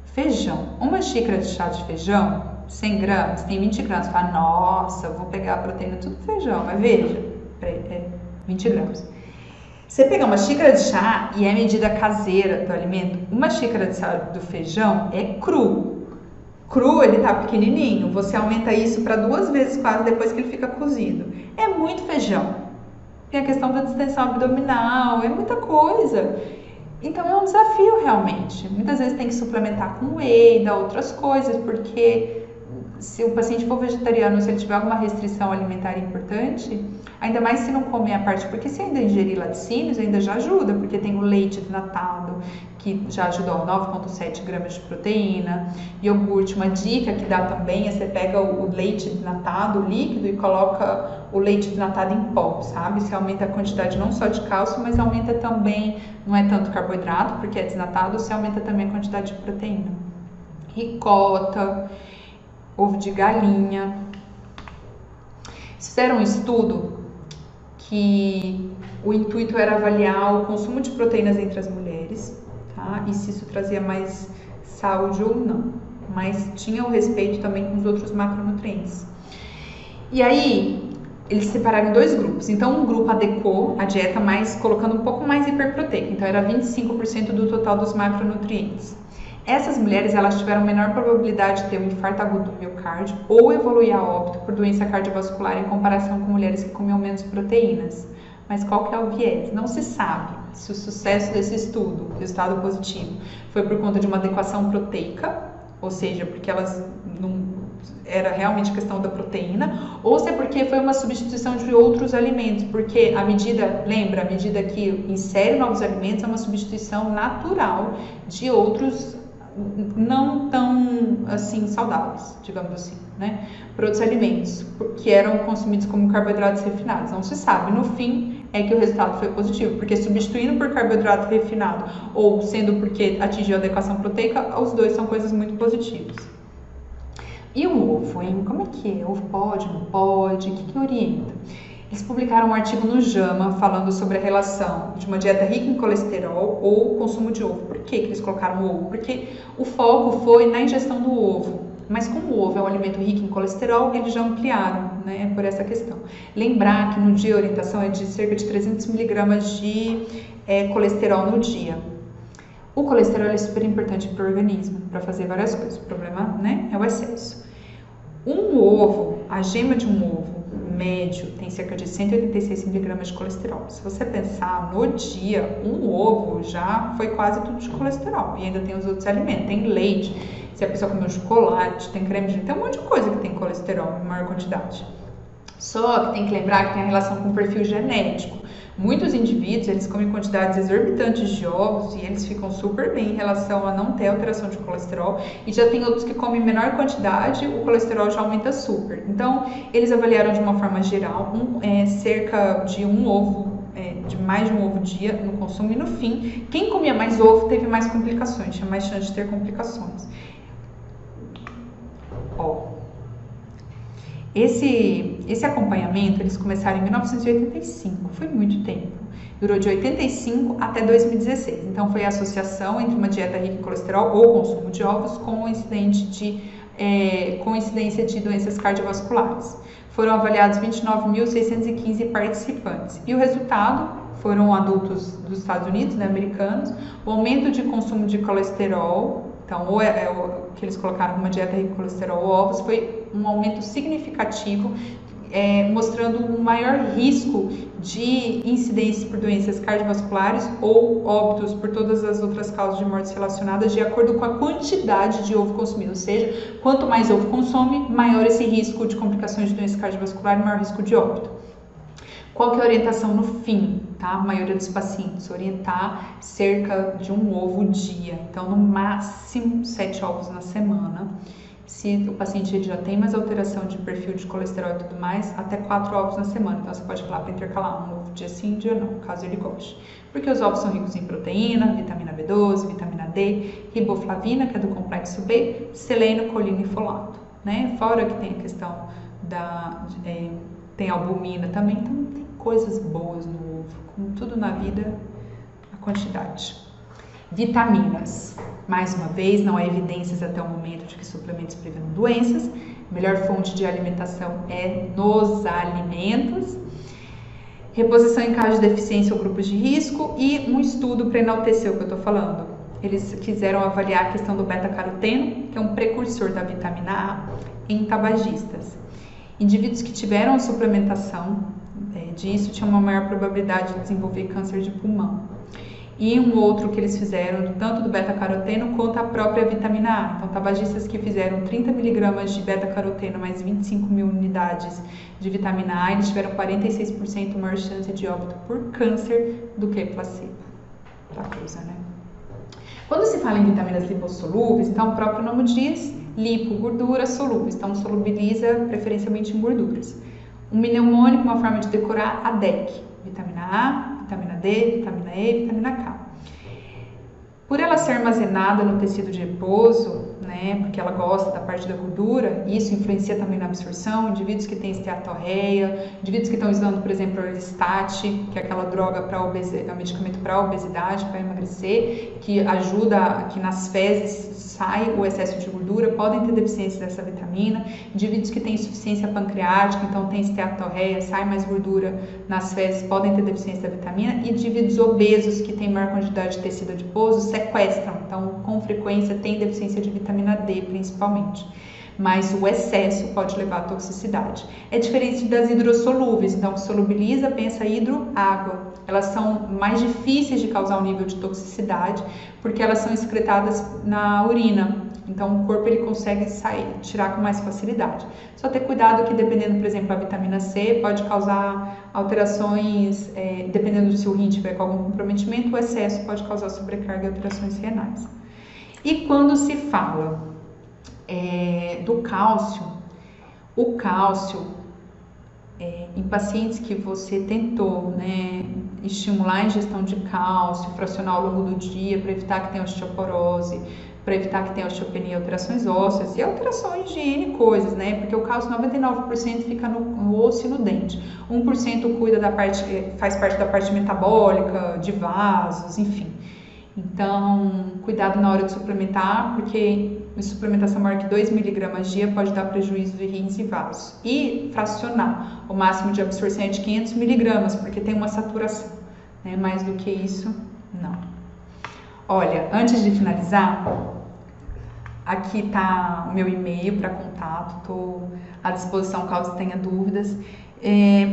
Feijão, uma xícara de chá de feijão, 100 gramas, tem 20 gramas. Fala, nossa, vou pegar a proteína tudo do feijão, mas veja, 20 gramas. Você pegar uma xícara de chá e é medida caseira do alimento, uma xícara de chá do feijão é cru. Cru, ele tá pequenininho, você aumenta isso para 2 vezes quase depois que ele fica cozido. É muito feijão. Tem a questão da distensão abdominal, é muita coisa. Então é um desafio realmente. Muitas vezes tem que suplementar com whey, dar outras coisas, porque se o paciente for vegetariano, se ele tiver alguma restrição alimentar importante, ainda mais se não comer a parte, porque se ainda ingerir laticínios, ainda já ajuda, porque tem o leite desnatado, que já ajuda a 9,7 gramas de proteína, iogurte, uma dica que dá também é você pega o leite desnatado, o líquido, e coloca o leite desnatado em pó, sabe? Você aumenta a quantidade não só de cálcio, mas aumenta também, não é tanto carboidrato, porque é desnatado, você aumenta também a quantidade de proteína. Ricota, ovo de galinha. Fizeram um estudo que o intuito era avaliar o consumo de proteínas entre as mulheres, tá? E se isso trazia mais saúde ou não, mas tinha o respeito também com os outros macronutrientes. E aí, eles separaram em 2 grupos. Então, um grupo adequou a dieta colocando um pouco mais hiperproteica, então era 25% do total dos macronutrientes. Essas mulheres, elas tiveram menor probabilidade de ter um infarto agudo do miocárdio ou evoluir a óbito por doença cardiovascular em comparação com mulheres que comiam menos proteínas. Mas qual que é o viés? Não se sabe se o sucesso desse estudo, o resultado positivo, foi por conta de uma adequação proteica, ou seja, porque elas não era realmente questão da proteína, ou se é porque foi uma substituição de outros alimentos, porque a medida que insere novos alimentos é uma substituição natural de outros não tão assim saudáveis, digamos assim, né? Por outros alimentos que eram consumidos como carboidratos refinados. Não se sabe. No fim é que o resultado foi positivo, porque substituindo por carboidrato refinado ou sendo porque atingiu a adequação proteica, os dois são coisas muito positivas. E o ovo, hein? Como é que é? Ovo pode, não pode? O que orienta? Eles publicaram um artigo no JAMA falando sobre a relação de uma dieta rica em colesterol ou consumo de ovo. Por que eles colocaram o ovo? Porque o foco foi na ingestão do ovo. Mas como o ovo é um alimento rico em colesterol, eles já ampliaram, né, por essa questão. Lembrar que no dia a orientação é de cerca de 300 miligramas de colesterol no dia. O colesterol é super importante para o organismo, para fazer várias coisas. O problema, né, é o excesso. Um ovo, a gema de um ovo médio tem cerca de 186 miligramas de colesterol. Se você pensar no dia, um ovo já foi quase tudo de colesterol. E ainda tem os outros alimentos, tem leite, se a pessoa comeu chocolate, tem creme de leite, tem um monte de coisa que tem colesterol em maior quantidade. Só que tem que lembrar que tem a relação com o perfil genético. Muitos indivíduos, eles comem quantidades exorbitantes de ovos e eles ficam super bem em relação a não ter alteração de colesterol, e já tem outros que comem menor quantidade, o colesterol já aumenta super. Então, eles avaliaram de uma forma geral cerca de de mais de um ovo dia no consumo, e no fim, quem comia mais ovo teve mais complicações, tinha mais chance de ter complicações. Esse acompanhamento, eles começaram em 1985, foi muito tempo. Durou de 85 até 2016. Então, foi a associação entre uma dieta rica em colesterol ou consumo de ovos com incidência de doenças cardiovasculares. Foram avaliados 29.615 participantes. E o resultado foram adultos dos Estados Unidos, né, americanos, o aumento de consumo de colesterol. Então, o que eles colocaram como uma dieta rica em colesterol ou ovos foi um aumento significativo, mostrando um maior risco de incidência por doenças cardiovasculares ou óbitos por todas as outras causas de mortes relacionadas, de acordo com a quantidade de ovo consumido. Ou seja, quanto mais ovo consome, maior esse risco de complicações de doença cardiovascular e maior risco de óbito. Qual que é a orientação no fim, tá? A maioria dos pacientes, orientar cerca de um ovo dia. Então, no máximo 7 ovos na semana. Se o paciente já tem mais alteração de perfil de colesterol e tudo mais, até 4 ovos na semana. Então, você pode falar para intercalar um ovo dia sim, dia não, caso ele goste. Porque os ovos são ricos em proteína, vitamina B12, vitamina D, riboflavina, que é do complexo B, selênio, colina e folato, né? Fora que tem a questão tem albumina também, então tem coisas boas no ovo. Como tudo na vida, a quantidade. Vitaminas. Mais uma vez, não há evidências até o momento de que suplementos prevenam doenças. A melhor fonte de alimentação é nos alimentos. Reposição em caso de deficiência ou grupos de risco. E um estudo para enaltecer o que eu estou falando. Eles quiseram avaliar a questão do beta-caroteno, que é um precursor da vitamina A, em tabagistas. Indivíduos que tiveram a suplementação disso tinham uma maior probabilidade de desenvolver câncer de pulmão. E um outro que eles fizeram, tanto do beta-caroteno quanto a própria vitamina A. Então, tabagistas que fizeram 30 mg de beta-caroteno mais 25.000 unidades de vitamina A, eles tiveram 46% maior chance de óbito por câncer do que placebo. Outra coisa, né? Quando se fala em vitaminas lipossolúveis, então o próprio nome diz lipo, gordura, solúveis. Então, solubiliza preferencialmente em gorduras. Um mnemônico, uma forma de decorar, a DEC. Vitamina A, vitamina D, vitamina E, vitamina K. Por ela ser armazenada no tecido de repouso, né, porque ela gosta da parte da gordura, isso influencia também na absorção. Indivíduos que têm esteatorreia, indivíduos que estão usando, por exemplo, Orlistat, que é aquela droga para obesidade, é um medicamento para obesidade, para emagrecer, que ajuda que nas fezes sai o excesso de gordura, podem ter deficiência dessa vitamina. Indivíduos que têm insuficiência pancreática, então tem esteatorreia, sai mais gordura nas fezes, podem ter deficiência da vitamina. E indivíduos obesos que têm maior quantidade de tecido adiposo sequestram, então com frequência tem deficiência de vitamina D principalmente. Mas o excesso pode levar à toxicidade. É diferente das hidrossolúveis, então que solubiliza, pensa hidro, água. Elas são mais difíceis de causar um nível de toxicidade, porque elas são excretadas na urina. Então o corpo ele consegue tirar com mais facilidade. Só ter cuidado que dependendo, por exemplo, a vitamina C pode causar alterações, dependendo se o rim tiver com algum comprometimento, o excesso pode causar sobrecarga e alterações renais. E quando se fala do cálcio, o cálcio, em pacientes que você tentou, né, estimular a ingestão de cálcio, fracionar ao longo do dia para evitar que tenha osteoporose, para evitar que tenha osteopenia, alterações ósseas e alterações de N coisas, né? Porque o cálcio 99% fica no osso e no dente. 1% cuida da parte, faz parte da parte metabólica, de vasos, enfim. Então, cuidado na hora de suplementar, porque uma suplementação maior que 2 mg dia pode dar prejuízo de rins e vasos. E fracionar, o máximo de absorção é de 500 mg, porque tem uma saturação, né? Mais do que isso, não. Olha, antes de finalizar, aqui está o meu e-mail para contato, estou à disposição caso tenha dúvidas.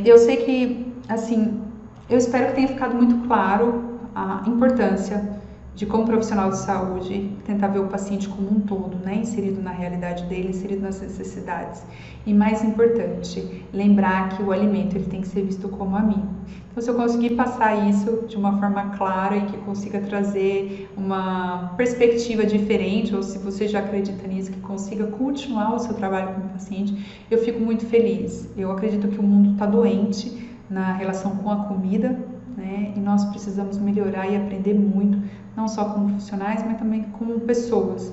Eu sei que, assim, eu espero que tenha ficado muito claro a importância de como profissional de saúde, tentar ver o paciente como um todo, né? Inserido na realidade dele, inserido nas necessidades. E mais importante, lembrar que o alimento ele tem que ser visto como amigo. Então, se eu conseguir passar isso de uma forma clara e que consiga trazer uma perspectiva diferente, ou se você já acredita nisso, que consiga continuar o seu trabalho com o paciente, eu fico muito feliz. Eu acredito que o mundo está doente na relação com a comida, né? E nós precisamos melhorar e aprender muito, não só como profissionais, mas também como pessoas.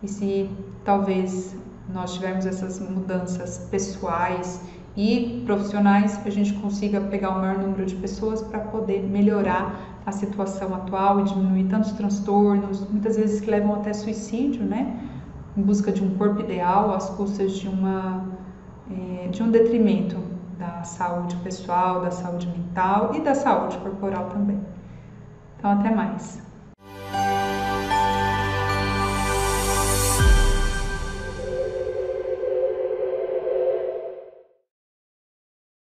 E se talvez nós tivermos essas mudanças pessoais e profissionais, a gente consiga pegar o maior número de pessoas para poder melhorar a situação atual e diminuir tantos transtornos, muitas vezes que levam até suicídio, né? Em busca de um corpo ideal, às custas de um detrimento da saúde pessoal, da saúde mental e da saúde corporal também. Então, até mais.